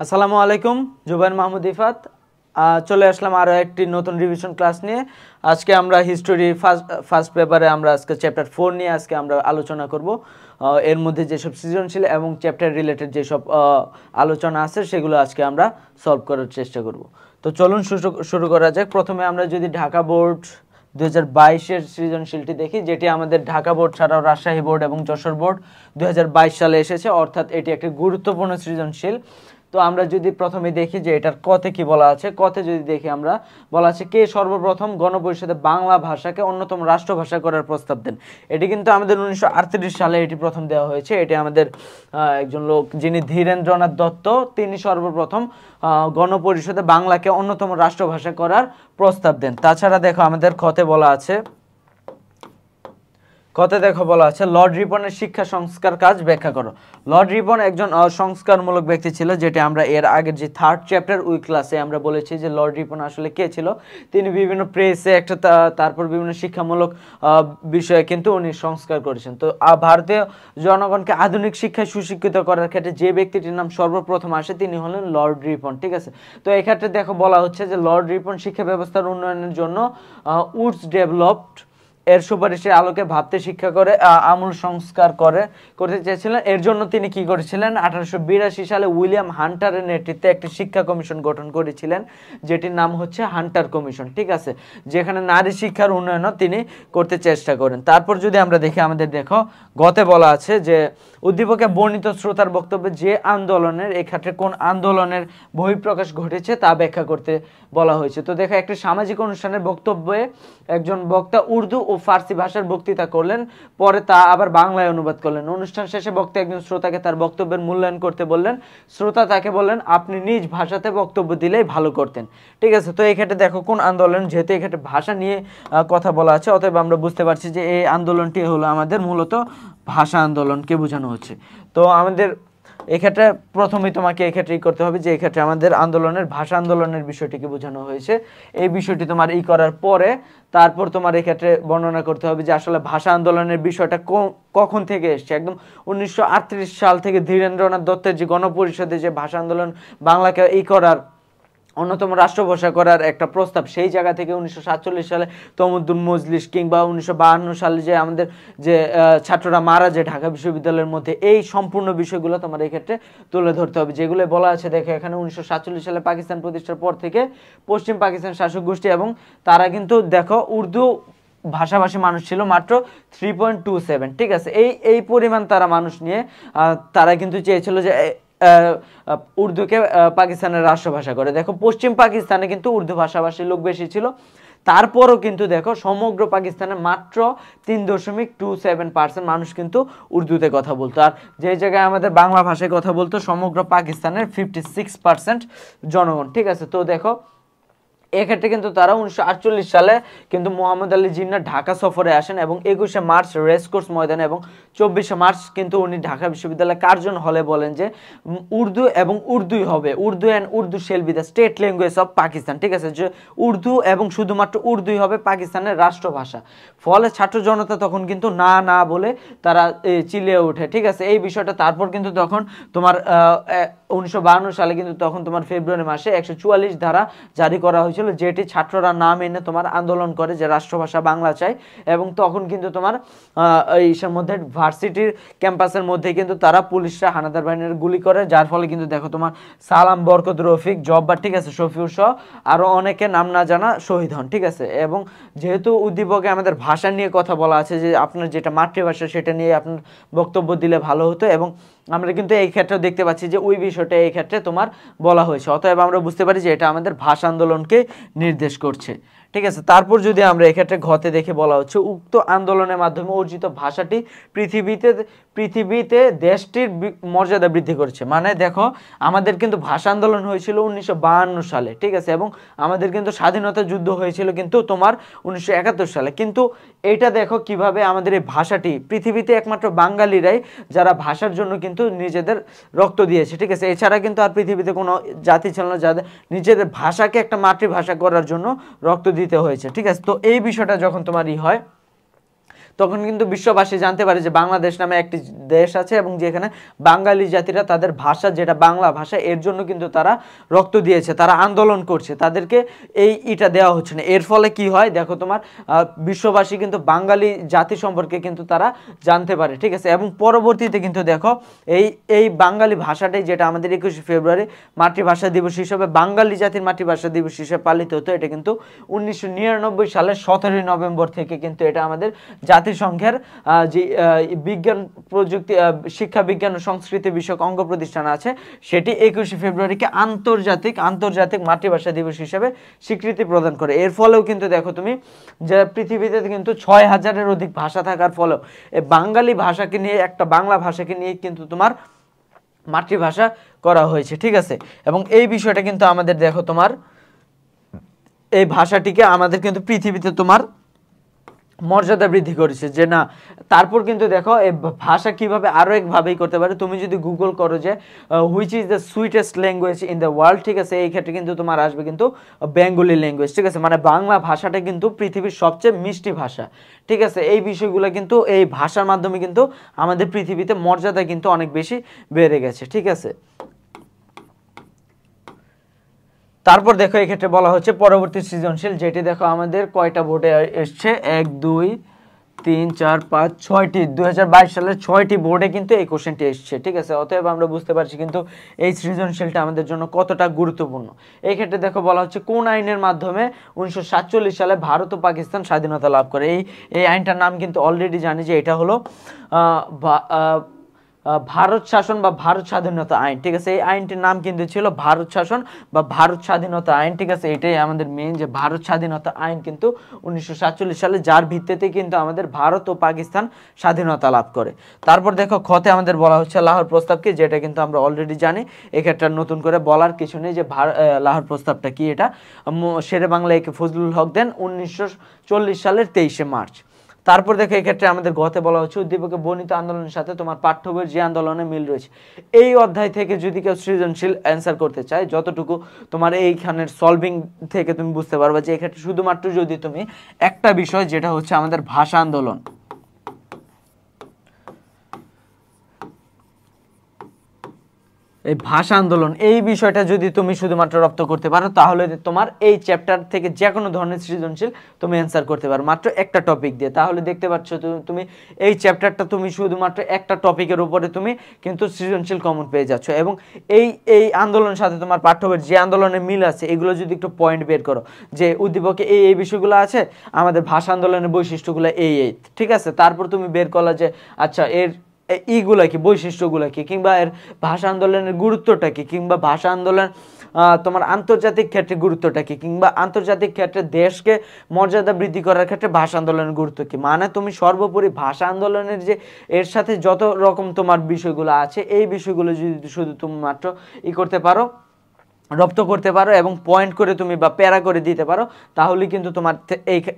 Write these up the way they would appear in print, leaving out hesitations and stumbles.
আসসালামু আলাইকুম, জুবায়ের মাহমুদ ইফাত চলে আসলাম আরও একটি নতুন রিভিশন ক্লাস নিয়ে। আজকে আমরা হিস্টোরি ফার্স্ট পেপারে আমরা আজকে চ্যাপ্টার 4 নিয়ে আজকে আমরা আলোচনা করব। এর মধ্যে যেসব সৃজনশীল এবং চ্যাপ্টার রিলেটেড যেসব আলোচনা আছে সেগুলো আজকে আমরা সলভ করার চেষ্টা করব। তো চলুন শুরু করা যাক। প্রথমে আমরা যদি ঢাকা বোর্ড 2022-এর সৃজনশীলটি দেখি, যেটি আমাদের ঢাকা বোর্ড ছাড়াও রাজশাহী বোর্ড এবং যশোর বোর্ড 2022 সালে এসেছে, অর্থাৎ এটি একটি গুরুত্বপূর্ণ সৃজনশীল। তো আমরা যদি প্রথমে দেখি যে এটার কতে কি বলা আছে, কতে যদি দেখি আমরা বলা আছে কে সর্বপ্রথম গণপরিষদে বাংলা ভাষাকে অন্যতম রাষ্ট্রভাষা করার প্রস্তাব দেন। এটি কিন্তু আমাদের 1938 সালে এটি প্রথম দেওয়া হয়েছে। এটি আমাদের একজন লোক যিনি ধীরেন্দ্রনাথ দত্ত, তিনি সর্বপ্রথম গণপরিষদে বাংলাকে অন্যতম রাষ্ট্রভাষা করার প্রস্তাব দেন। তাছাড়া দেখো আমাদের কতে বলা আছে, বলা আছে লর্ড রিপনের শিক্ষা সংস্কার কাজ ব্যাখ্যা করো। লর্ড রিপন একজন সংস্কারমূলক ব্যক্তি ছিল, যেটা আমরা এর আগের যে 3rd চ্যাপ্টার উই ক্লাসে আমরা বলেছি যে লর্ড রিপন আসলে কে ছিল। তিনি বিভিন্ন প্রেসে তারপর বিভিন্ন শিক্ষামূলক বিষয়ে কিন্তু উনি সংস্কার করেছেন। তো ভারতীয় জনগণকে আধুনিক শিক্ষায় সুশিক্ষিত করার ক্ষেত্রে যে ব্যক্তিটির নাম সর্বপ্রথম আসে তিনি হলেন লর্ড রিপন। ঠিক আছে, তো এক্ষেত্রে দেখো বলা হচ্ছে যে লর্ড রিপন শিক্ষা ব্যবস্থার উন্নয়নের জন্য উডস ডেভেলপড এর সুপারিশের আলোকে ভাবতে শিক্ষা করে আমূল সংস্কার করতে চেয়েছিলেন। এর জন্য তিনি কি করেছিলেন, 1882 সালে উইলিয়াম হান্টারের নেতৃত্বে একটি শিক্ষা কমিশন গঠন করেছিলেন, যেটির নাম হচ্ছে হান্টার কমিশন। ঠিক আছে, যেখানে নারী শিক্ষার উন্নয়নও তিনি করতে চেষ্টা করেন। তারপর যদি আমরা দেখি, আমাদের দেখো গতে বলা আছে যে উদ্দীপকে বর্ণিত শ্রোতার বক্তব্যে যে আন্দোলনের, এক্ষেত্রে কোন আন্দোলনের বহিঃপ্রকাশ ঘটেছে তা ব্যাখ্যা করতে বলা হয়েছে। তো দেখো একটি সামাজিক অনুষ্ঠানের বক্তব্যে একজন বক্তা উর্দু ও ফার্সি ভাষার বক্তৃতা করলেন, পরে তা আবার বাংলায় অনুবাদ করলেন। অনুষ্ঠান শেষে বক্তা একজন শ্রোতাকে তার বক্তব্যের মূল্যায়ন করতে বললেন। শ্রোতা তাকে বললেন আপনি নিজ ভাষাতে বক্তব্য দিলেই ভালো করতেন। ঠিক আছে, তো এই ক্ষেত্রে দেখো কোন আন্দোলন, যেহেতু এই ক্ষেত্রে ভাষা নিয়ে কথা বলা আছে, অতএব আমরা বুঝতে পারছি যে এই আন্দোলনটি হলো আমাদের মূলত ভাষা আন্দোলনকে বোঝানো হচ্ছে। তো আমাদের এক্ষেত্রে প্রথমেই তোমাকে এক্ষেত্রে করতে হবে যে এক্ষেত্রে আমাদের আন্দোলনের ভাষা আন্দোলনের বিষয়টিকে বোঝানো হয়েছে। এই বিষয়টি তোমার করার পরে তারপর তোমার এক্ষেত্রে বর্ণনা করতে হবে যে আসলে ভাষা আন্দোলনের বিষয়টা কখন থেকে এসছে। একদম 1938 সাল থেকে ধীরেন্দ্রনাথ দত্তের যে গণপরিষদে যে ভাষা আন্দোলন বাংলাকে করার অন্যতম রাষ্ট্রভাষা করার একটা প্রস্তাব, সেই জায়গা থেকে 1947 সালে তমুদ্দুন মজলিস কিংবা 1952 সালে যে আমাদের যে ছাত্ররা মারা যায় ঢাকা বিশ্ববিদ্যালয়ের মধ্যে, এই সম্পূর্ণ বিষয়গুলো তোমার এই ক্ষেত্রে তুলে ধরতে হবে। যেগুলো বলা আছে দেখো এখানে 1947 সালে পাকিস্তান প্রতিষ্ঠার পর থেকে পশ্চিম পাকিস্তান শাসক গোষ্ঠী, এবং তারা কিন্তু দেখো উর্দু ভাষাভাষী মানুষ ছিল মাত্র 3.27। ঠিক আছে, এই পরিমাণ তারা মানুষ নিয়ে তারা কিন্তু চেয়েছিল যে উর্দুকে পাকিস্তানের রাষ্ট্রভাষা করে। দেখো পশ্চিম পাকিস্তানে কিন্তু উর্দু ভাষাভাষী লোক বেশি ছিল, তারপরও কিন্তু দেখো সমগ্র পাকিস্তানে মাত্র 3.27% মানুষ কিন্তু উর্দুতে কথা বলতো, আর যে জায়গায় আমাদের বাংলা ভাষায় কথা বলতো সমগ্র পাকিস্তানের 56% জনগণ। ঠিক আছে, তো দেখো এক্ষেত্রে কিন্তু তারা 1948 সালে কিন্তু মোহাম্মদ আলী জিন্নাহ ঢাকা সফরে আসেন এবং 21শে মার্চ রেসকোর্স ময়দানে এবং 24শে মার্চ কিন্তু উনি ঢাকা বিশ্ববিদ্যালয় কার্জন হলে বলেন যে উর্দু এবং উর্দুই হবে, Urdu and Urdu shall be the state language of Pakistan. ঠিক আছে, যে উর্দু এবং শুধুমাত্র উর্দুই হবে পাকিস্তানের রাষ্ট্রভাষা। ফলে ছাত্র জনতা তখন কিন্তু না না বলে তারা চিলিয়ে ওঠে। ঠিক আছে, এই বিষয়টা তারপর কিন্তু তখন তোমার 1952 সালে কিন্তু তখন তোমার ফেব্রুয়ারি মাসে 144 ধারা জারি করা হয়েছিল, যেটি ছাত্ররা না মেনে তোমার আন্দোলন করে যে রাষ্ট্রভাষা বাংলা চাই। এবং তখন কিন্তু তোমার এইসব মধ্যে ভার্সিটির ক্যাম্পাসের মধ্যে কিন্তু তারা পুলিশরা হানাদার বাহিনীর গুলি করে, যার ফলে কিন্তু দেখো তোমার সালাম, বরকত, রফিক, জব্বার, ঠিক আছে, শফিউর সহ আরও অনেকে নাম না জানা শহীদ হন। ঠিক আছে, এবং যেহেতু উদ্দীপকে আমাদের ভাষা নিয়ে কথা বলা আছে যে আপনার যেটা মাতৃভাষা সেটা নিয়ে আপনার বক্তব্য দিলে ভালো হতো, এবং আমরা কিন্তু এই ক্ষেত্রেও দেখতে পাচ্ছি যে ওই বিষয়টা এই ক্ষেত্রে তোমার বলা হয়েছে। অতএব আমরা বুঝতে পারি যে এটা আমাদের ভাষা আন্দোলনকে নির্দেশ করছে। ঠিক আছে, তারপর যদি আমরা এক্ষেত্রে ঘতে দেখে বলা হচ্ছে উক্ত আন্দোলনের মাধ্যমে অর্জিত ভাষাটি পৃথিবীতে দেশটির মর্যাদা বৃদ্ধি করেছে। মানে দেখো আমাদের কিন্তু ভাষা আন্দোলন হয়েছিল 1952 সালে। ঠিক আছে, এবং আমাদের কিন্তু স্বাধীনতা যুদ্ধ হয়েছিল কিন্তু তোমার 1971 সালে। কিন্তু এটা দেখো কিভাবে আমাদের এই ভাষাটি পৃথিবীতে একমাত্র বাঙালিরাই যারা ভাষার জন্য কিন্তু নিজেদের রক্ত দিয়েছে। ঠিক আছে, এছাড়া কিন্তু আর পৃথিবীতে কোনো জাতি ছিল না যাদের নিজেদের ভাষাকে একটা মাতৃভাষা করার জন্য রক্ত দিতে হয়েছে। ঠিক আছে, তো এই বিষয়টা যখন তোমার হয় তখন কিন্তু বিশ্ববাসী জানতে পারে যে বাংলাদেশ নামে একটি দেশ আছে এবং যেখানে বাঙালি জাতিরা তাদের ভাষা যেটা বাংলা ভাষা এর জন্য কিন্তু তারা রক্ত দিয়েছে, তারা আন্দোলন করছে, তাদেরকে এটা দেওয়া হচ্ছে না। এর ফলে কি হয় দেখো তোমার বিশ্ববাসী কিন্তু বাঙালি জাতি সম্পর্কে কিন্তু তারা জানতে পারে, ঠিক আছে। এবং পরবর্তীতে কিন্তু দেখো এই বাঙালি ভাষাটাই যেটা আমাদের 21শে ফেব্রুয়ারি মাতৃভাষা দিবস হিসেবে বাঙালি জাতির মাতৃভাষা দিবস হিসেবে পালিত হতো, এটা কিন্তু 1999 সালের 17 নভেম্বর থেকে কিন্তু এটা আমাদের জাতিসংঘের যে বিজ্ঞান প্রযুক্তি শিক্ষা বিজ্ঞান ও সংস্কৃতি বিষয়ক অঙ্গ প্রতিষ্ঠান আছে সেটি 21শে ফেব্রুয়ারিকে আন্তর্জাতিক মাতৃভাষা দিবস হিসেবে স্বীকৃতি প্রদান করে। এর ফলেও কিন্তু দেখো তুমি যে পৃথিবীতে কিন্তু 6000-এর অধিক ভাষা থাকার ফলেও এই বাঙালি ভাষাকে নিয়ে একটা বাংলা ভাষাকে নিয়ে কিন্তু তোমার মাতৃভাষা করা হয়েছে, ঠিক আছে। এবং এই বিষয়টা কিন্তু আমাদের দেখো তোমার এই ভাষাটিকে আমাদের কিন্তু পৃথিবীতে তোমার মর্যাদা বৃদ্ধি করেছে যে না। তারপর কিন্তু দেখো এই ভাষা কিভাবে আরো একভাবেই করতে পারে, তুমি যদি গুগল করো যে which is the sweetest language in the world, ঠিক আছে, এই ক্ষেত্রে কিন্তু তোমার আসবে কিন্তু বেঙ্গলি ল্যাঙ্গুয়েজ, ঠিক আছে। মানে বাংলা ভাষাটা কিন্তু পৃথিবীর সবচেয়ে মিষ্টি ভাষা, ঠিক আছে। এই বিষয়গুলো কিন্তু এই ভাষার মাধ্যমে কিন্তু আমাদের পৃথিবীতে মর্যাদা কিন্তু অনেক বেশি বেড়ে গেছে, ঠিক আছে। তারপর দেখো এক্ষেত্রে বলা হচ্ছে পরবর্তী সৃজনশীল, যেটি দেখো আমাদের কয়টা বোর্ডে এসছে 1 2 3 4 5 6টি 2022 সালের 6টি বোর্ডে কিন্তু এই কোশ্চেনটি এসছে, ঠিক আছে। অতএব আমরা বুঝতে পারছি কিন্তু এই সৃজনশীলটা আমাদের জন্য কতটা গুরুত্বপূর্ণ। এই ক্ষেত্রে দেখো বলা হচ্ছে কোন আইনের মাধ্যমে 1947 সালে ভারত ও পাকিস্তান স্বাধীনতা লাভ করে। এই আইনটার নাম কিন্তু অলরেডি জানি যে এটা হলো ভারত শাসন বা ভারত স্বাধীনতা আইন, ঠিক আছে। এই আইনটির নাম কিন্তু ছিল ভারত শাসন বা ভারত স্বাধীনতা আইন, ঠিক আছে। এটাই আমাদের মেইন যে ভারত স্বাধীনতা আইন কিন্তু 1947 সালে, যার ভিত্তিতে কিন্তু আমাদের ভারত ও পাকিস্তান স্বাধীনতা লাভ করে। তারপর দেখো খতে আমাদের বলা হচ্ছে লাহোর প্রস্তাব কি, যেটা কিন্তু আমরা অলরেডি জানি, এক্ষেত্রে নতুন করে বলার কিছু নেই যে লাহোর প্রস্তাবটা কি। এটা শেরে বাংলা একে ফজলুল হক দেন 1940 সালের 23শে মার্চ। তারপর দেখো এক্ষেত্রে আমাদের গতে বলা হচ্ছে উদ্দীপকে বর্ণিত আন্দোলনের সাথে তোমার পাঠ্য বইয়ের যে আন্দোলনে মিল রয়েছে। এই অধ্যায় থেকে যদি কেউ সৃজনশীল অ্যান্সার করতে চায়, যতটুকু তোমার এইখানের সলভিং থেকে তুমি বুঝতে পারবে যে এক্ষেত্রে শুধুমাত্র যদি তুমি একটা বিষয় যেটা হচ্ছে আমাদের ভাষা আন্দোলন, এই ভাষা আন্দোলন এই বিষয়টা যদি তুমি শুধুমাত্র রপ্ত করতে পারো তাহলে তোমার এই চ্যাপ্টার থেকে যে কোনো ধরনের সৃজনশীল তুমি অ্যান্সার করতে পারো মাত্র একটা টপিক দিয়ে। তাহলে দেখতে পাচ্ছ তুমি এই চ্যাপ্টারটা তুমি শুধুমাত্র একটা টপিকের উপরে তুমি কিন্তু সৃজনশীল কমন পেয়ে যাচ্ছ। এবং এই আন্দোলনের সাথে তোমার পাঠ্য বইয়ের যে আন্দোলনের মিল আছে এগুলো যদি একটু পয়েন্ট বের করো যে উদ্দীপকে এই বিষয়গুলো আছে, আমাদের ভাষা আন্দোলনের বৈশিষ্ট্যগুলো এই, ঠিক আছে। তারপর তুমি বের করলা যে আচ্ছা এর এইগুলা কি, বৈশিষ্ট্যগুলা কি, কিংবা এর ভাষা আন্দোলনের গুরুত্বটা কি, কিংবা ভাষা আন্দোলন তোমার আন্তর্জাতিক ক্ষেত্রে গুরুত্বটা কি, কিংবা আন্তর্জাতিক ক্ষেত্রে দেশকে মর্যাদা বৃদ্ধি করার ক্ষেত্রে ভাষা আন্দোলনের গুরুত্ব কি। মানে তুমি সর্বোপরি ভাষা আন্দোলনের যে এর সাথে যত রকম তোমার বিষয়গুলো আছে এই বিষয়গুলো যদি শুধু তুমি মাত্র করতে পারো, রপ্ত করতে পারো এবং পয়েন্ট করে তুমি বা প্যারা করে দিতে পারো, তাহলে কিন্তু তোমার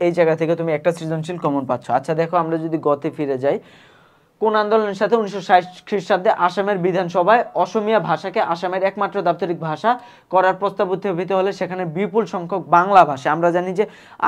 এই জায়গা থেকে তুমি একটা সৃজনশীল কমন পাচ্ছ। আচ্ছা দেখো আমরা যদি গতে ফিরে যাই, কোন আন্দোলনের সাথে 1960 খ্রিস্টাব্দে আসামের বিধানসভায় অসমীয়া ভাষাকে আসামের একমাত্র দাপ্তরিক ভাষা করার প্রস্তাব উত্থাপিত হলে সেখানে বিপুল সংখ্যক বাংলা ভাষা, আমরা জানি যে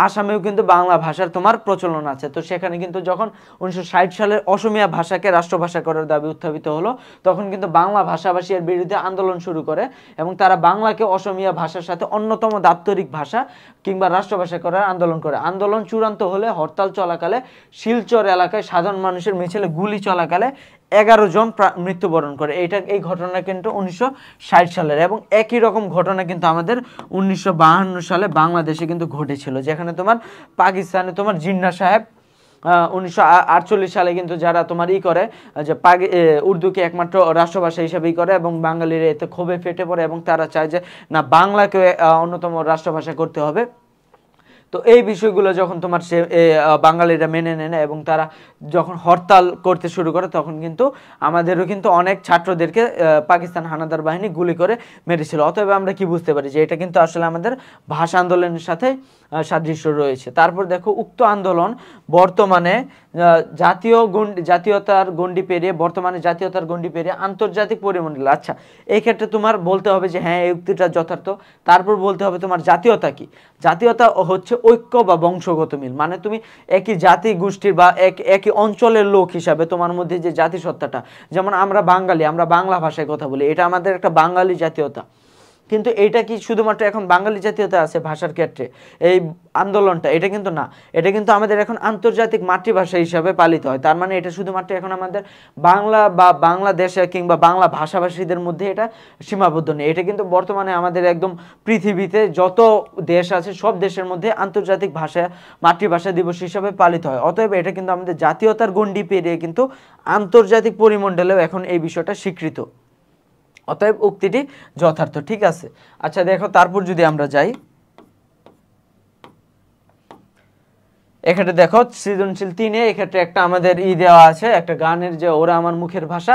আসামেও কিন্তু বাংলা ভাষার তোমার প্রচলন আছে, তো সেখানে কিন্তু যখন 1960 সালে অসমীয়া ভাষাকে রাষ্ট্রভাষা করার দাবি উত্থাপিত হলো তখন কিন্তু বাংলা ভাষাভাষী এর বিরুদ্ধে আন্দোলন শুরু করে এবং তারা বাংলাকে অসমীয়া ভাষার সাথে অন্যতম দাপ্তরিক ভাষা কিংবা রাষ্ট্রভাষা করার আন্দোলন করে। আন্দোলন চূড়ান্ত হলে হরতাল চলাকালে শিলচর এলাকায় সাধারণ মানুষের মিছিলে গুলি চলাকালে 11 জন মৃত্যুবরণ করে। এই ঘটনা কিন্তু 1960 সালের। এবং একই রকম ঘটনা কিন্তু আমাদের 1952 সালে বাংলাদেশে কিন্তু ঘটেছিল, যেখানে তোমার পাকিস্তানে তোমার জিন্না সাহেব 1948 সালে কিন্তু যারা তোমার করে যে উর্দুকে একমাত্র রাষ্ট্রভাষা হিসেবেই করে এবং বাঙালিরা এতে ক্ষোভে ফেটে পড়ে এবং তারা চায় যে না বাংলাকে অন্যতম রাষ্ট্রভাষা করতে হবে। তো এই বিষয়গুলো যখন তোমার বাঙালিরা মেনে নেয় এবং তারা যখন হরতাল করতে শুরু করে তখন কিন্তু আমাদেরও কিন্তু অনেক ছাত্রদেরকে পাকিস্তান হানাদার বাহিনী গুলি করে মেরেছিল। অতএব আমরা কি বুঝতে পারি যে এটা কিন্তু আসলে আমাদের ভাষা আন্দোলনের সাথে সাদৃশ্য রয়েছে। তারপর দেখো উক্ত আন্দোলন বর্তমানে জাতীয়তার গণ্ডি পেরিয়ে আন্তর্জাতিক পরিমণ্ডল। আচ্ছা এই ক্ষেত্রে তোমার বলতে হবে যে হ্যাঁ এই উক্তিটা যথার্থ। তারপর বলতে হবে তোমার জাতীয়তা কি। জাতীয়তা হচ্ছে ঐক্য বা বংশগত মিল, মানে তুমি একই জাতি গোষ্ঠীর বা একই অঞ্চলের লোক হিসাবে তোমার মধ্যে যে জাতিসত্তাটা, যেমন আমরা বাঙালি, আমরা বাংলা ভাষায় কথা বলি, এটা আমাদের একটা বাঙালি জাতীয়তা। কিন্তু এটা কি শুধুমাত্র এখন বাঙালি জাতীয়তা আছে ভাষার ক্ষেত্রে এই আন্দোলনটা? এটা কিন্তু না, এটা কিন্তু আমাদের এখন আন্তর্জাতিক মাতৃভাষা হিসাবে পালিত হয়। তার মানে এটা শুধুমাত্র এখন আমাদের বাংলা বা বাংলাদেশে কিংবা বাংলা ভাষাভাষীদের মধ্যে এটা সীমাবদ্ধ নেই, এটা কিন্তু বর্তমানে আমাদের একদম পৃথিবীতে যত দেশ আছে সব দেশের মধ্যে আন্তর্জাতিক ভাষা মাতৃভাষা দিবস হিসাবে পালিত হয়। অতএব এটা কিন্তু আমাদের জাতীয়তার গণ্ডি পেরিয়ে কিন্তু আন্তর্জাতিক পরিমণ্ডলেও এখন এই বিষয়টা স্বীকৃত। অতএব উক্তিটি যথার্থ, ঠিক আছে। আচ্ছা দেখো, তারপর যদি আমরা যাই, এক্ষেত্রে দেখো সৃজনশীল 3-এ এক্ষেত্রে একটা আমাদের দেওয়া আছে, একটা গানের, যে ওরা আমার মুখের ভাষা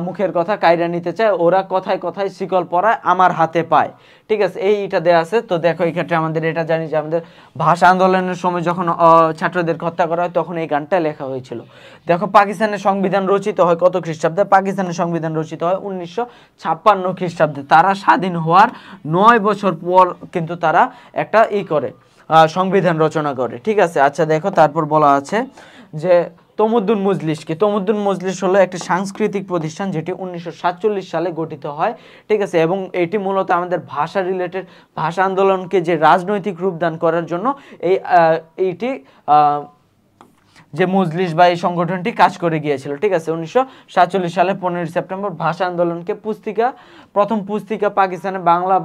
মুখের কথা কাইরা নিতে চায়, ওরা কথায় কথায় শিকল পরায় আমার হাতে পায়, ঠিক আছে, এইটা দেওয়া আছে। তো দেখো এই ক্ষেত্রে আমাদের এটা জানি যে আমাদের ভাষা আন্দোলনের সময় যখন ছাত্রদের হত্যা করা হয় তখন এই গানটা লেখা হয়েছিল। দেখো পাকিস্তানের সংবিধান রচিত হয় কত খ্রিস্টাব্দে? পাকিস্তানের সংবিধান রচিত হয় 1956 খ্রিস্টাব্দে। তারা স্বাধীন হওয়ার 9 বছর পর কিন্তু তারা একটা করে সংবিধান রচনা করে, ঠিক আছে। আচ্ছা দেখো, তারপর বলা আছে যে তমুদ্দুন মজলিস কি? তমুদ্দুন মজলিস হলো একটি সাংস্কৃতিক প্রতিষ্ঠান যেটি 1947 সালে গঠিত হয়, ঠিক আছে, এবং এটি মূলত আমাদের ভাষা রিলেটেড ভাষা আন্দোলনকে যে রাজনৈতিক রূপদান করার জন্য এইটি যে মজলিস বা এই সংগঠনটি কাজ করে গিয়েছিল, ঠিক আছে। 1947 সালে 15 সেপ্টেম্বর ভাষা আন্দোলনকে প্রথম পুস্তিকা পাকিস্তানে বাংলা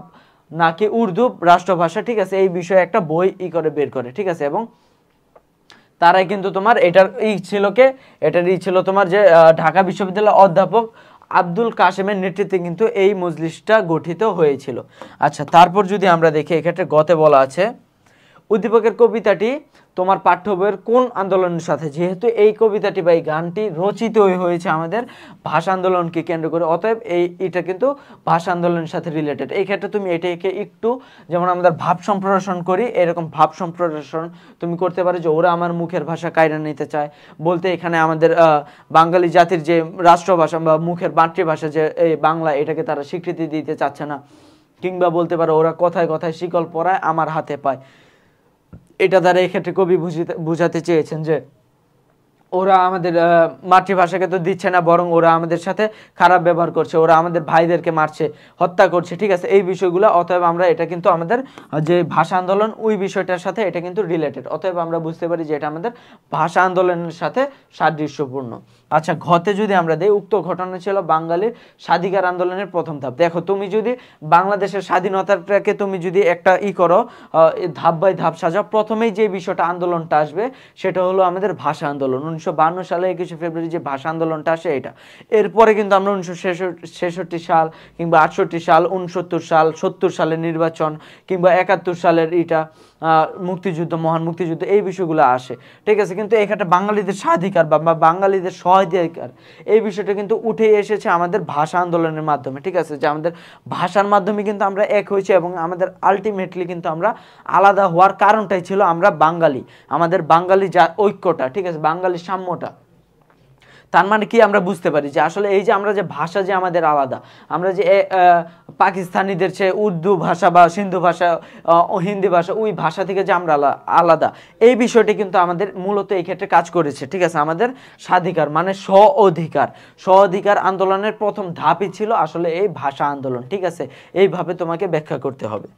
নাকি উর্দু রাষ্ট্রভাষা, ঠিক আছে, এই বিষয়ে একটা বই করে বের করে, ঠিক আছে। এবং তারাই কিন্তু তোমার এটার ছিল তোমার যে ঢাকা বিশ্ববিদ্যালয়ের অধ্যাপক আব্দুল কাসেমের নেতৃত্বে কিন্তু এই মজলিসটা গঠিত হয়েছিল। আচ্ছা তারপর যদি আমরা দেখি, এক্ষেত্রে গতে বলা আছে উদ্দীপকের কবিতাটি তোমার পাঠ্য বইয়ের কোন আন্দোলনের সাথে? যেহেতু এই কবিতাটি বা এই গানটি রচিত হয়েছে আমাদের ভাষা আন্দোলনকে কেন্দ্র করে, অতএব এটা কিন্তু ভাষা আন্দোলনের সাথে রিলেটেড। এই ক্ষেত্রে তুমি এটাকে একটু, যেমন আমাদের ভাব সম্প্রসারণ করি, এরকম ভাব সম্প্রসারণ তুমি করতে পারো যে ওরা আমার মুখের ভাষা কায়রা নিতে চায় বলতে এখানে আমাদের বাঙালি জাতির যে রাষ্ট্রভাষা বা মুখের মাতৃভাষা যে এই বাংলা, এটাকে তারা স্বীকৃতি দিতে চাচ্ছে না। কিংবা বলতে পারো ওরা কথায় কথায় শিকল পরায় আমার হাতে পায়। এটা দ্বারা এক্ষেত্রে কবি বুঝাতে চেয়েছেন যে ওরা আমাদের মাতৃভাষাকে তো দিচ্ছে না, বরং ওরা আমাদের সাথে খারাপ ব্যবহার করছে, ওরা আমাদের ভাইদেরকে মারছে, হত্যা করছে, ঠিক আছে, এই বিষয়গুলো। অতএব আমরা এটা কিন্তু আমাদের যে ভাষা আন্দোলন ওই বিষয়টার সাথে এটা কিন্তু রিলেটেড, অতএব আমরা বুঝতে পারি যে এটা আমাদের ভাষা আন্দোলনের সাথে সাদৃশ্যপূর্ণ। আচ্ছা ঘতে যদি আমরা দেই, উক্ত ঘটনা ছিল বাঙালির স্বাধিকার আন্দোলনের প্রথম ধাপ। দেখো তুমি যদি বাংলাদেশের স্বাধীনতাটাকে তুমি যদি একটা করো ধাপ বাই ধাপ সাজাও, প্রথমেই যে বিষয়টা আন্দোলনটা আসবে সেটা হলো আমাদের ভাষা আন্দোলন। 1952 সালে 21শে ফেব্রুয়ারি যে ভাষা আন্দোলনটা আসে এটা, এরপরে কিন্তু আমরা 1966 সাল কিংবা 68 সাল, 69 সাল, 70 সালের নির্বাচন কিংবা 71 সালের মুক্তিযুদ্ধ, মহান মুক্তিযুদ্ধ, এই বিষয়গুলো আসে, ঠিক আছে। কিন্তু এখানে বাঙালিদের স্বাধিকার বা বাঙালিদের সহাধিকার এই বিষয়টা কিন্তু উঠে এসেছে আমাদের ভাষা আন্দোলনের মাধ্যমে, ঠিক আছে, যে আমাদের ভাষার মাধ্যমে কিন্তু আমরা এক হয়েছি এবং আমাদের আলটিমেটলি কিন্তু আমরা আলাদা হওয়ার কারণটাই ছিল আমরা বাঙালি, আমাদের বাঙালি যা ঐক্যটা, ঠিক আছে, বাঙালি সাম্যটা। তার মানে কি আমরা বুঝতে পারি যে আসলে এই যে আমরা যে ভাষা যে আমাদের আলাদা, আমরা যে পাকিস্তানিদের চেয়ে উর্দু ভাষা বা সিন্ধু ভাষা হিন্দি ভাষা ওই ভাষা থেকে যে আমরা আলাদা, এই বিষয়টি কিন্তু আমাদের মূলত এই ক্ষেত্রে কাজ করেছে, ঠিক আছে। আমাদের স্বাধিকার মানে স্ব-অধিকার আন্দোলনের প্রথম ধাপই ছিল আসলে এই ভাষা আন্দোলন, ঠিক আছে, এইভাবে তোমাকে ব্যাখ্যা করতে হবে।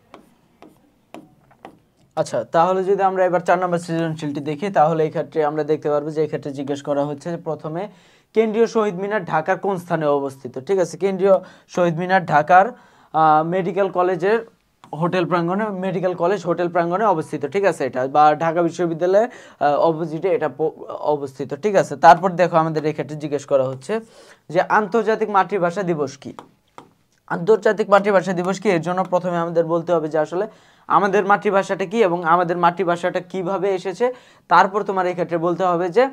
আচ্ছা তাহলে যদি আমরা এবার 4 নম্বর সৃজনশীলটি দেখি, তাহলে এই ক্ষেত্রে আমরা দেখতে পারবো যে এই ক্ষেত্রে জিজ্ঞেস করা হচ্ছে যে প্রথমে কেন্দ্রীয় শহীদ মিনার ঢাকার কোন স্থানে অবস্থিত, ঠিক আছে। কেন্দ্রীয় শহীদ মিনার ঢাকার মেডিকেল কলেজের হোটেল প্রাঙ্গণে, মেডিকেল কলেজ হোটেল প্রাঙ্গণে অবস্থিত, ঠিক আছে, এটা বা ঢাকা বিশ্ববিদ্যালয়ের অপোজিটে এটা অবস্থিত, ঠিক আছে। তারপর দেখো আমাদের এই ক্ষেত্রে জিজ্ঞেস করা হচ্ছে যে আন্তর্জাতিক মাতৃভাষা দিবস কি? আন্তর্জাতিক মাতৃভাষা দিবস কি? এর জন্য প্রথমে আমাদের বলতে হবে যে আসলে আমাদের মাতৃভাষাটা কি এবং আমাদের মাতৃভাষাটা কিভাবে এসেছে। তারপর তোমার এই ক্ষেত্রে বলতে হবে যে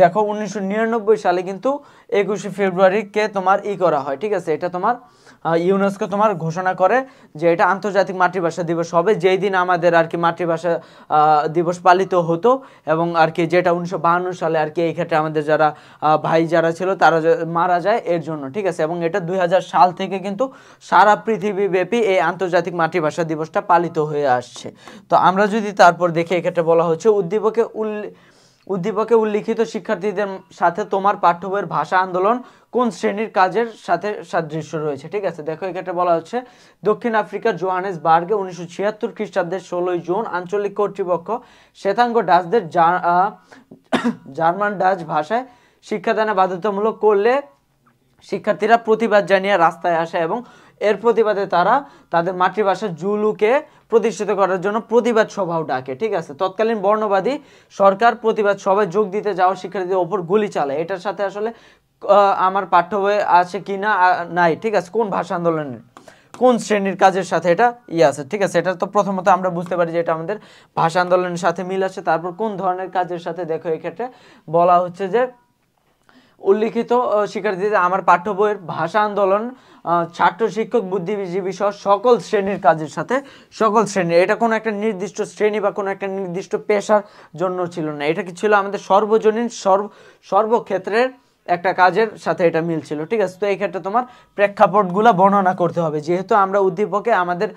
দেখো 1999 সালে কিন্তু 21শে ফেব্রুয়ারিকে তোমার করা হয়, ঠিক আছে, এটা তোমার ইউনেস্কো তোমার ঘোষণা করে যে এটা আন্তর্জাতিক মাতৃভাষা দিবস হবে, যেই দিন আমাদের আর কি মাতৃভাষা দিবস পালিত হতো এবং আর কি যেটা 1952 সালে আর কি এই ক্ষেত্রে আমাদের যারা ভাই যারা ছিল তারা মারা যায় এর জন্য, ঠিক আছে। এবং এটা 2000 সাল থেকে কিন্তু সারা পৃথিবীব্যাপী এই আন্তর্জাতিক মাতৃভাষা দিবসটা পালিত হয়ে আসছে। তো আমরা যদি তারপর দেখি এক্ষেত্রে বলা হচ্ছে উদ্দীপকে উল্লিখিত শিক্ষার্থীদের সাথে তোমার পাঠ্য বইয়ের ভাষা আন্দোলন কোন শ্রেণীর কাজের সাথে সাদৃশ্য রয়েছে। ঠিক আছে, দেখো এক্ষেত্রে বলা হচ্ছে দক্ষিণ আফ্রিকার জোহানেসবার্গে 1976 খ্রিস্টাব্দের 16 জুন আঞ্চলিক কর্তৃপক্ষ শ্বেতাঙ্গ ডাচদের জার্মান ডাচ ভাষায় শিক্ষাদানে বাধ্যতামূলক করলে শিক্ষার্থীরা প্রতিবাদ জানিয়ে রাস্তায় আসে এবং এর প্রতিবাদে তারা তাদের মাতৃভাষা জুলুকে প্রতিষ্ঠিত করার জন্য প্রতিবাদ সভাও ডাকে। ঠিক আছে, তৎকালীন বর্ণবাদী সরকার প্রতিবাদ সভায় যোগ দিতে যাওয়া শিক্ষার্থীদের ওপর গুলি চালায়। এটার সাথে আসলে আমার পাঠ্য বইয়ে আছে কিনা নাই। ঠিক আছে, কোন ভাষা আন্দোলনের কোন শ্রেণীর কাজের সাথে এটা আছে। ঠিক আছে, এটা তো প্রথমত আমরা বুঝতে পারি যে এটা আমাদের ভাষা আন্দোলনের সাথে মিল আছে। তারপর কোন ধরনের কাজের সাথে, দেখো এক্ষেত্রে বলা হচ্ছে যে উল্লিখিত শিক্ষার্থীদের আমার পাঠ্য বইয়ের ভাষা আন্দোলন ছাত্র শিক্ষক বুদ্ধিজীবী সহ সকল শ্রেণীর কাজের সাথে, সকল শ্রেণী, এটা কোনো একটা নির্দিষ্ট শ্রেণী বা কোনো একটা নির্দিষ্ট পেশার জন্য ছিল না, এটা কি ছিল আমাদের সর্বজনীন সর্বক্ষেত্রের একটা কাজের সাথে এটা মিল ছিল। ঠিক আছে, তো এই ক্ষেত্রে তোমার প্রেক্ষাপটগুলো বর্ণনা করতে হবে। যেহেতু আমরা উদ্দীপকে আমাদের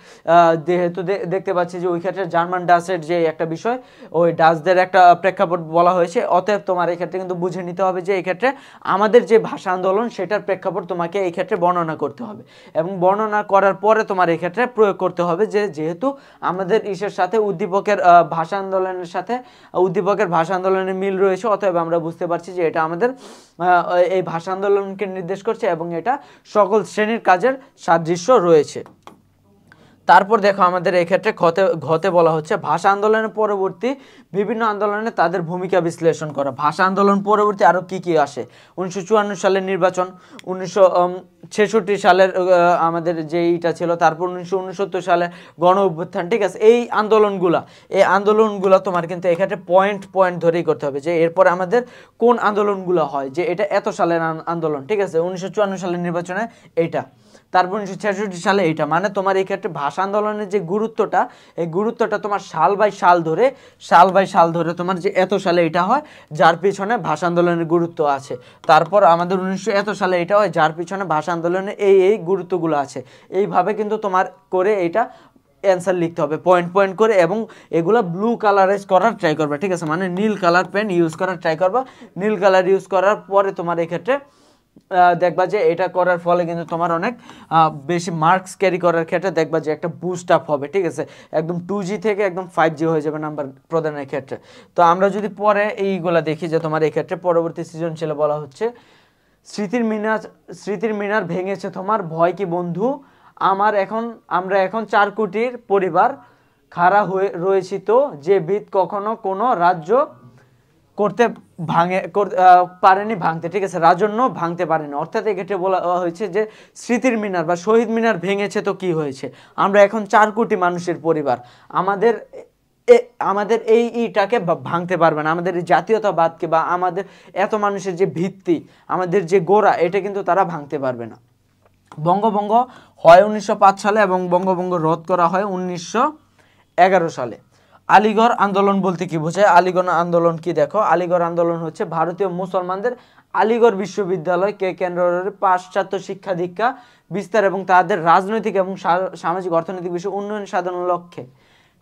যেহেতু দেখতে পাচ্ছি যে ওই ক্ষেত্রে জার্মান ডাচের যে একটা বিষয়, ওই ডাচদের একটা প্রেক্ষাপট বলা হয়েছে, অতএব তোমার এই ক্ষেত্রে কিন্তু বুঝে নিতে হবে যে এই ক্ষেত্রে আমাদের যে ভাষা আন্দোলন সেটার প্রেক্ষাপট তোমাকে এই ক্ষেত্রে বর্ণনা করতে হবে এবং বর্ণনা করার পরে তোমার এই ক্ষেত্রে প্রয়োগ করতে হবে যে যেহেতু আমাদের ইসের সাথে উদ্দীপকের ভাষা আন্দোলনের সাথে উদ্দীপকের ভাষা আন্দোলনের মিল রয়েছে, অতএব আমরা বুঝতে পারছি যে এটা আমাদের এই ভাষা আন্দোলনকে নির্দেশ করছে এবং এটা সকল শ্রেণীর কাজের সাদৃশ্য রয়েছে। তারপর দেখো আমাদের এই ক্ষেত্রে ঘতে বলা হচ্ছে ভাষা আন্দোলনের পরবর্তী বিভিন্ন আন্দোলনে তাদের ভূমিকা বিশ্লেষণ করা। ভাষা আন্দোলন পরবর্তী আরো কি কি আসে, 1954 সালের নির্বাচন, 1966 সালের আমাদের যেইটা ছিল, তারপর 1969 সালে গণ অভ্যুত্থান। ঠিক আছে, এই আন্দোলনগুলা তোমার কিন্তু এক্ষেত্রে পয়েন্ট ধরেই করতে হবে যে এরপর আমাদের কোন আন্দোলনগুলো হয়, যে এটা এত সালের আন্দোলন। ঠিক আছে, 1954 সালের নির্বাচনে এইটা, তারপর 1966 সালে এইটা, মানে তোমার এই ক্ষেত্রে ভাষা আন্দোলনের যে গুরুত্বটা, এই গুরুত্বটা তোমার সাল বাই সাল ধরে তোমার যে এত সালে এটা হয় যার পিছনে ভাষা আন্দোলনের গুরুত্ব আছে। তারপর আমাদের 1900 এত সালে এটা হয় যার পিছনে ভাষা আন্দোলনের এই গুরুত্বগুলো আছে। এইভাবে কিন্তু তোমার করে এইটা অ্যান্সার লিখতে হবে পয়েন্ট করে, এবং এগুলো ব্লু কালারাইজ করার ট্রাই করবে। ঠিক আছে, মানে নীল কালার পেন ইউজ করার ট্রাই করবা। নীল কালার ইউজ করার পরে তোমার এই ক্ষেত্রে দেখবা যে এটা করার ফলে কিন্তু তোমার অনেক বেশি মার্কস ক্যারি করার ক্ষেত্রে দেখবা যে একটা বুস্ট আপ হবে। ঠিক আছে, একদম 2G থেকে একদম 5G হয়ে যাবে নাম্বার প্রদানের ক্ষেত্রে। তো আমরা যদি পরে এইগুলা দেখি যে তোমার এই ক্ষেত্রে পরবর্তী সৃজনশীলে বলা হচ্ছে স্মৃতির মিনার ভেঙেছে তোমার ভয় কি বন্ধু, আমরা এখন 4 কোটির পরিবার খাড়া হয়ে রয়েছি, তো যে ভিত কখনো কোনো রাজ্য পারেনি ভাঙতে। ঠিক আছে, রাজন্য ভাঙতে পারেনি, অর্থাৎ এক্ষেত্রে বলা হয়েছে যে স্মৃতির মিনার বা শহীদ মিনার ভেঙেছে, তো কি হয়েছে, আমরা এখন 4 কোটি মানুষের পরিবার, আমাদের এইটাকে ভাঙতে পারবে না, আমাদের এই জাতীয়তাবাদকে বা আমাদের এত মানুষের যে ভিত্তি, আমাদের যে গোড়া, এটা কিন্তু তারা ভাঙতে পারবে না। বঙ্গভঙ্গ হয় 1905 সালে এবং বঙ্গভঙ্গ রদ করা হয় 1911 সালে। আলিগড় আন্দোলন বলতে কি বোঝায়? আলিগড় আন্দোলন কি, দেখো আলিগড় আন্দোলন হচ্ছে ভারতীয় মুসলমানদের আলিগড় বিশ্ববিদ্যালয়কে কেন্দ্র করে পাশ্চাত্য শিক্ষা দীক্ষা বিস্তার এবং তাদের রাজনৈতিক এবং সামাজিক অর্থনৈতিক বিষয় উন্নয়ন সাধনের লক্ষ্যে,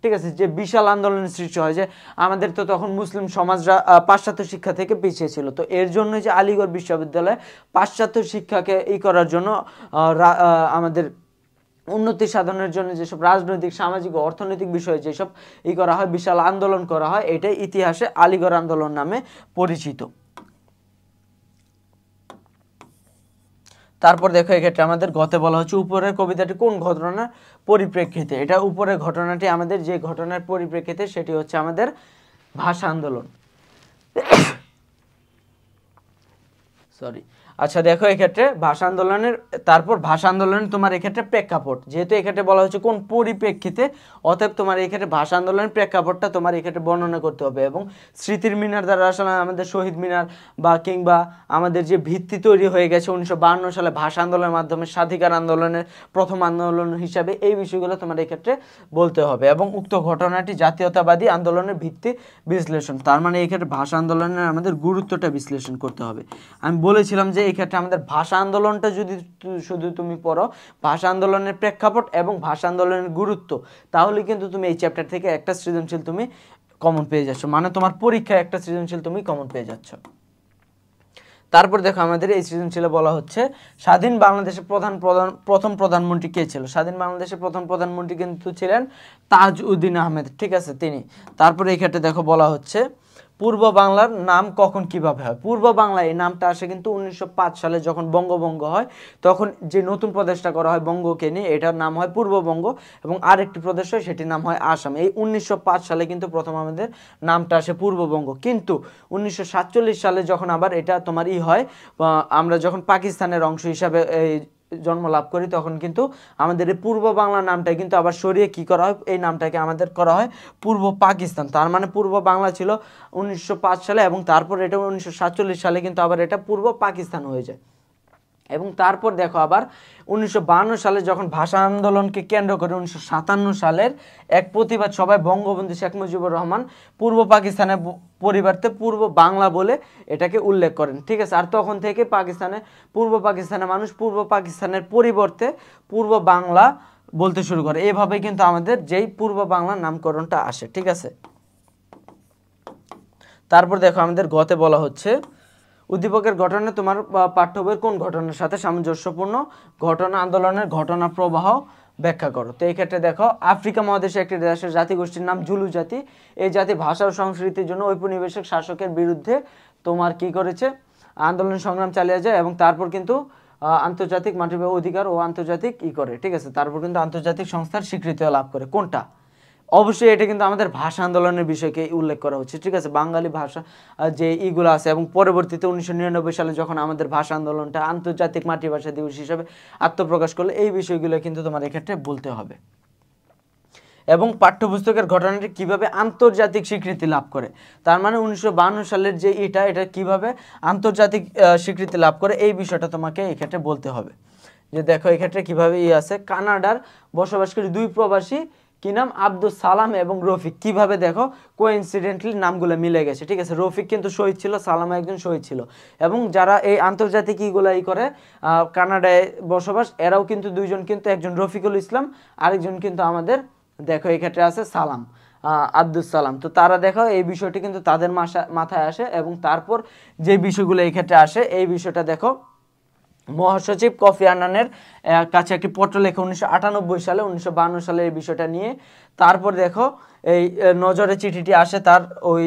ঠিক আছে, যে বিশাল আন্দোলনের সৃষ্টি হয়, যে আমাদের তো তখন মুসলিম সমাজরা পাশ্চাত্য শিক্ষা থেকে পিছিয়ে ছিল, তো এর জন্য যে আলিগড় বিশ্ববিদ্যালয় পাশ্চাত্য শিক্ষাকে করার জন্য আমাদের উন্নতি সাধনের জন্য যেসব রাজনৈতিক সামাজিক ও অর্থনৈতিক বিষয়ে যেসব করা হয়, বিশাল আন্দোলন করা হয়, এটাই ইতিহাসে আলিগড় আন্দোলন নামে পরিচিত। তারপর দেখো এক্ষেত্রে আমাদের গতে বলা হচ্ছে উপরের কবিতাটি কোন ঘটনার পরিপ্রেক্ষিতে, এটা উপরের ঘটনাটি আমাদের যে ঘটনার পরিপ্রেক্ষিতে সেটি হচ্ছে আমাদের ভাষা আন্দোলন। আচ্ছা দেখো এক্ষেত্রে ভাষা আন্দোলনের, তারপর ভাষা আন্দোলনের তোমার এক্ষেত্রে প্রেক্ষাপট, যেহেতু এক্ষেত্রে বলা হচ্ছে কোন পরিপ্রেক্ষিতে, অতএব তোমার এক্ষেত্রে ভাষা আন্দোলনের প্রেক্ষাপটটা তোমার এক্ষেত্রে বর্ণনা করতে হবে। এবং স্মৃতির মিনার দ্বারা আসলে আমাদের শহীদ মিনার বা কিংবা আমাদের যে ভিত্তি তৈরি হয়ে গেছে 1952 সালে ভাষা আন্দোলনের মাধ্যমে স্বাধিকার আন্দোলনের প্রথম আন্দোলন হিসাবে, এই বিষয়গুলো তোমার এক্ষেত্রে বলতে হবে। এবং উক্ত ঘটনাটি জাতীয়তাবাদী আন্দোলনের ভিত্তি বিশ্লেষণ, তার মানে এক্ষেত্রে ভাষা আন্দোলনের আমাদের গুরুত্বটা বিশ্লেষণ করতে হবে। আমি বলেছিলাম যে এই ক্ষেত্রে আমাদের ভাষা আন্দোলনটা যদি শুধু তুমি পড়ো, ভাষা আন্দোলনের প্রেক্ষাপট এবং ভাষা আন্দোলনের গুরুত্ব, তাহলে কিন্তু তুমি এই চ্যাপ্টার থেকে একটা সৃজনশীল তুমি কমন পেয়ে যাচ্ছ, মানে তোমার পরীক্ষায় একটা সৃজনশীল তুমি কমন পেয়ে যাচ্ছ। তারপর দেখো আমাদের এই সৃজনশীলে বলা হচ্ছে স্বাধীন বাংলাদেশের প্রথম প্রধানমন্ত্রী কে ছিল। স্বাধীন বাংলাদেশের প্রথম প্রধানমন্ত্রী কিন্তু ছিলেন তাজউদ্দিন আহমেদ, ঠিক আছে, তিনি। তারপরে এই ক্ষেত্রে দেখো বলা হচ্ছে পূর্ব বাংলার নাম কখন কিভাবে হয়। পূর্ব বাংলা এই নামটা আসে কিন্তু 1905 সালে যখন বঙ্গভঙ্গ হয়, তখন যে নতুন প্রদেশটা করা হয় বঙ্গকে নিয়ে, এটার নাম হয় পূর্ববঙ্গ, এবং আরেকটি প্রদেশ হয় সেটির নাম হয় আসাম। এই 1905 সালে কিন্তু প্রথম আমাদের নামটা আসে পূর্ববঙ্গ। কিন্তু 1947 সালে যখন আবার এটা তোমার হয়, আমরা যখন পাকিস্তানের অংশ হিসাবে এই জন্ম লাভ করি, তখন কিন্তু আমাদের এই পূর্ব বাংলা নামটা কিন্তু আবার সরিয়ে কি করা হয়, এই নামটাকে আমাদের করা হয় পূর্ব পাকিস্তান। তার মানে পূর্ব বাংলা ছিল 1905 সালে, এবং তারপর এটা 1947 সালে কিন্তু আবার এটা পূর্ব পাকিস্তান হয়ে যায়। এবং তারপর দেখো আবার 1952 সালে যখন ভাষা আন্দোলনকে কেন্দ্র করে 1957 সালের এক প্রতিবাদ সভায় বঙ্গবন্ধু শেখ মুজিবুর রহমান পূর্ব পাকিস্তানের পরিবর্তে পূর্ব বাংলা বলে এটাকে উল্লেখ করেন, ঠিক আছে। আর তখন থেকে পূর্ব পাকিস্তানের মানুষ পূর্ব পাকিস্তানের পরিবর্তে পূর্ব বাংলা বলতে শুরু করে। এভাবে কিন্তু আমাদের যেই পূর্ব বাংলার নামকরণটা আসে, ঠিক আছে। তারপর দেখো আমাদের গতে বলা হচ্ছে উদ্দীপকের ঘটনা তোমার পাঠ্য বইয়ের কোন ঘটনার সাথে সামঞ্জস্যপূর্ণ, ঘটনা আন্দোলনের ঘটনা প্রবাহ ব্যাখ্যা করো। তো এই ক্ষেত্রে দেখো আফ্রিকা মহাদেশে একটি দেশের জাতিগোষ্ঠীর নাম জুলু জাতি। এই জাতি ভাষা ও সংস্কৃতির জন্য ঔপনিবেশিক শাসকের বিরুদ্ধে তোমার কি করেছে, আন্দোলন সংগ্রাম চালিয়ে যায়, এবং তারপর কিন্তু আন্তর্জাতিক মাতৃভাষা অধিকার ও আন্তর্জাতিক করে, ঠিক আছে। তারপর কিন্তু আন্তর্জাতিক সংস্থার স্বীকৃতি লাভ করে। কোনটা? অবশ্যই এটা কিন্তু আমাদের ভাষা আন্দোলনের বিষয়কে উল্লেখ করা হচ্ছে, ঠিক আছে। বাঙালি ভাষা যে ইগুলো আছে, এবং পরবর্তীতে 1999 সালে যখন আমাদের ভাষা আন্দোলনটা আন্তর্জাতিক মাতৃভাষা দিবস হিসেবে আত্মপ্রকাশ করলো, এই বিষয়গুলো কিন্তু তোমার এক্ষেত্রে বলতে হবে। এবং পাঠ্যপুস্তকের ঘটনাটি কিভাবে আন্তর্জাতিক স্বীকৃতি লাভ করে, তার মানে 1952 সালের যে এটা কিভাবে আন্তর্জাতিক স্বীকৃতি লাভ করে, এই বিষয়টা তোমাকে এই ক্ষেত্রে বলতে হবে। যে দেখো এক্ষেত্রে কিভাবে আছে, কানাডার বসবাসকারী দুই প্রবাসী, কি নাম, আব্দুল সালাম এবং রফিক, কিভাবে দেখো কোইনসিডেন্টলি নামগুলো মিলে গেছে, ঠিক আছে। রফিক কিন্তু শহীদ ছিল, সালাম একজন শহীদ ছিল। এবং যারা এই আন্তর্জাতিক করে কানাডায় বসবাস, এরাও কিন্তু দুইজন, কিন্তু একজন রফিকুল ইসলাম, আরেকজন কিন্তু আমাদের দেখো এই ক্ষেত্রে আছে সালাম, আব্দুল সালাম। তো তারা দেখো এই বিষয়টি কিন্তু তাদের মাথায় আসে, এবং তারপর যে বিষয়গুলো এই ক্ষেত্রে আসে, এই বিষয়টা দেখো মহাসচিব কফি আনানের কাছে একটি পত্র লেখে 1998 সালে, 1952 সালে এই বিষয়টা নিয়ে। তারপর দেখো এই নজরে চিঠিটি আসে তার ওই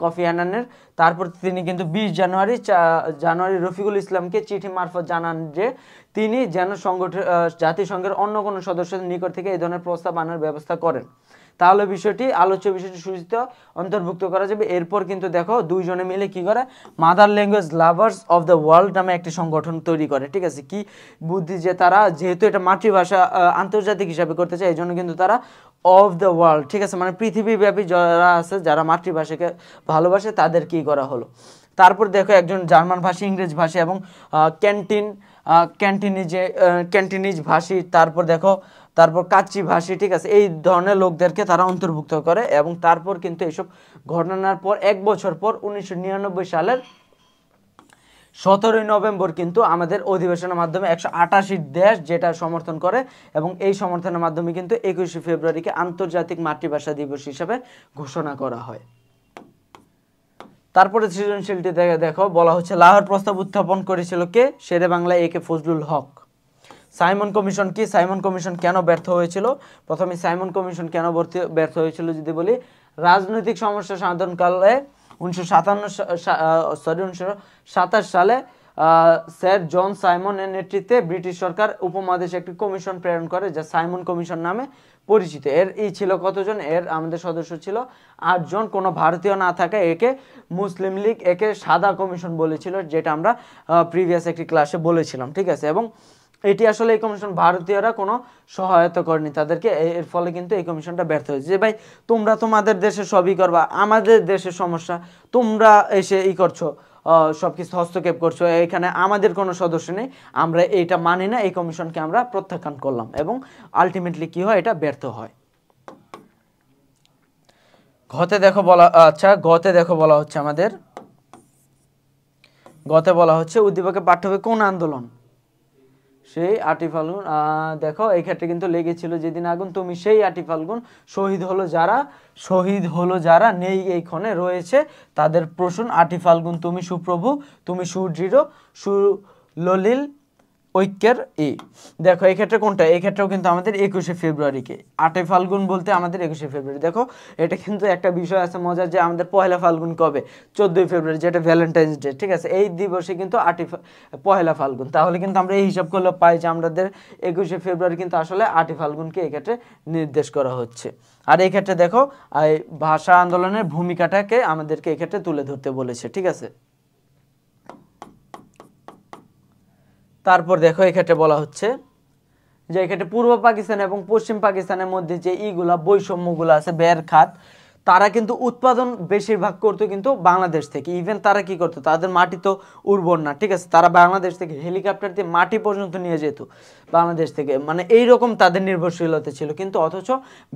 কফি আনানের। তারপর তিনি কিন্তু 20 জানুয়ারি রফিকুল ইসলামকে চিঠি মারফত জানান যে তিনি যেন জাতিসংঘের অন্য কোনো সদস্যদের নিকট থেকে এই ধরনের প্রস্তাব আনার ব্যবস্থা করেন, তাহলে আলোচ্য বিষয়টি সূচিত অন্তর্ভুক্ত করা যাবে। এরপর কিন্তু দেখো দুইজনে মিলে কি করে, mother language lovers of the world নামে একটি সংগঠন তৈরি করে, ঠিক আছে। কি বুদ্ধি, যে তারা যেহেতু এটা মাতৃভাষা আন্তর্জাতিক হিসাবে করতে চায়, এই জন্য কিন্তু তারা অফ দ্য ওয়ার্ল্ড, ঠিক আছে, মানে পৃথিবীব্যাপী যারা আছে যারা মাতৃভাষাকে ভালোবাসে তাদের কি করা হলো। তারপর দেখো একজন জার্মান ভাষী, ইংরেজ ভাষী এবং ক্যান্টিনিজ ভাষী, তারপর কাচ্চি ভাষী, ঠিক আছে, এই ধরনের লোকদেরকে তারা অন্তর্ভুক্ত করে। এবং তারপর কিন্তু এইসব ঘটনার পর 1 বছর পর 1999 সালের 17 নভেম্বর কিন্তু আমাদের অধিবেশনের মাধ্যমে 188 দেশ যেটা সমর্থন করে, এবং এই সমর্থনের মাধ্যমে কিন্তু 21 ফেব্রুয়ারিকে আন্তর্জাতিক মাতৃভাষা দিবস হিসেবে ঘোষণা করা হয়। তারপরে সৃজনশীলটি দেখো বলা হচ্ছে লাহোর প্রস্তাব উত্থাপন করেছিল কে, শেরে বাংলা একে ফজলুল হক। সাইমন কমিশন কি, সাইমন কমিশন কেন ব্যর্থ হয়েছিল? প্রথমে সাইমন কমিশন কেন ব্যর্থ হয়েছিল যদি বলি, রাজনৈতিক সমস্যা সমাধানকালে 1927 সালে স্যার জন সাইমনের নেতৃত্বে ব্রিটিশ সরকার উপমহাদেশে একটি কমিশন প্রেরণ করে, যা সাইমন কমিশন নামে পরিচিত। এর ছিল কতজন, এর আমাদের সদস্য ছিল 8 জন, কোনো ভারতীয় না থাকায় একে মুসলিম লীগ একে সাদা কমিশন বলেছিল, যেটা আমরা প্রিভিয়াস একটি ক্লাসে বলেছিলাম, ঠিক আছে। এবং এটি আসলে এই কমিশন ভারতীয়রা কোনো সহায়তা করেনি তাদেরকে, এর ফলে কিন্তু এই কমিশনটা ব্যর্থ হয়েছে। যে ভাই তোমরা তোমাদের দেশে সবই করবা, আমাদের দেশের সমস্যা তোমরা এসে করছো, সবকিছু হস্তক্ষেপ করছো, এখানে আমাদের কোনো সদস্য নেই, আমরা এইটা মানি না, এই কমিশনকে আমরা প্রত্যাখ্যান করলাম, এবং আলটিমেটলি কি হয়, এটা ব্যর্থ হয়। গতে দেখো বলা হচ্ছে আমাদের গতে বলা হচ্ছে উদ্দীপকে পাঠ্য হবে কোন আন্দোলন, সেই 8ই ফাল্গুন। দেখো এই ক্ষেত্রে কিন্তু লেগেছিল যেদিন আগুন, তুমি সেই 8ই ফাল্গুন, শহীদ হলো যারা নেই এই ক্ষণে রয়েছে তাদের প্রসূন, 8ই ফাল্গুন তুমি সুপ্রভু, তুমি সুদৃঢ় সুললিল ঐক্যের দেখো এই ক্ষেত্রে কোনটা, এই ক্ষেত্রেও কিন্তু আমাদের 21শে ফেব্রুয়ারিকে, 8ই ফাল্গুন বলতে আমাদের 21শে ফেব্রুয়ারি। দেখো এটা কিন্তু একটা বিষয় আছে মজার, যে আমাদের পহেলা ফাল্গুন কবে, 14ই ফেব্রুয়ারি, যেটা ভ্যালেন্টাইন্স ডে, ঠিক আছে। এই দিবসে কিন্তু পহেলা ফাল্গুন, তাহলে কিন্তু আমরা এই হিসাব করলে পাই যে আমাদের 21শে ফেব্রুয়ারি কিন্তু আসলে 8ই ফাল্গুনকে এই ক্ষেত্রে নির্দেশ করা হচ্ছে। আর এই ক্ষেত্রে দেখো এই ভাষা আন্দোলনের ভূমিকাটাকে আমাদেরকে এই ক্ষেত্রে তুলে ধরতে বলেছে, ঠিক আছে। তারপর দেখো এক্ষেত্রে বলা হচ্ছে যে এক্ষেত্রে পূর্ব পাকিস্তান এবং পশ্চিম পাকিস্তানের মধ্যে যে বৈষম্যগুলো আছে, ব্যয়ের খাত, তারা কিন্তু উৎপাদন বেশিরভাগ করতো কিন্তু বাংলাদেশ থেকে। ইভেন তারা কি করতো, তাদের মাটি তো উর্বর না, ঠিক আছে, তারা বাংলাদেশ থেকে হেলিকপ্টার দিয়ে মাটি পর্যন্ত নিয়ে যেত বাংলাদেশ থেকে, মানে এইরকম তাদের নির্ভরশীলতা ছিল। কিন্তু অথচ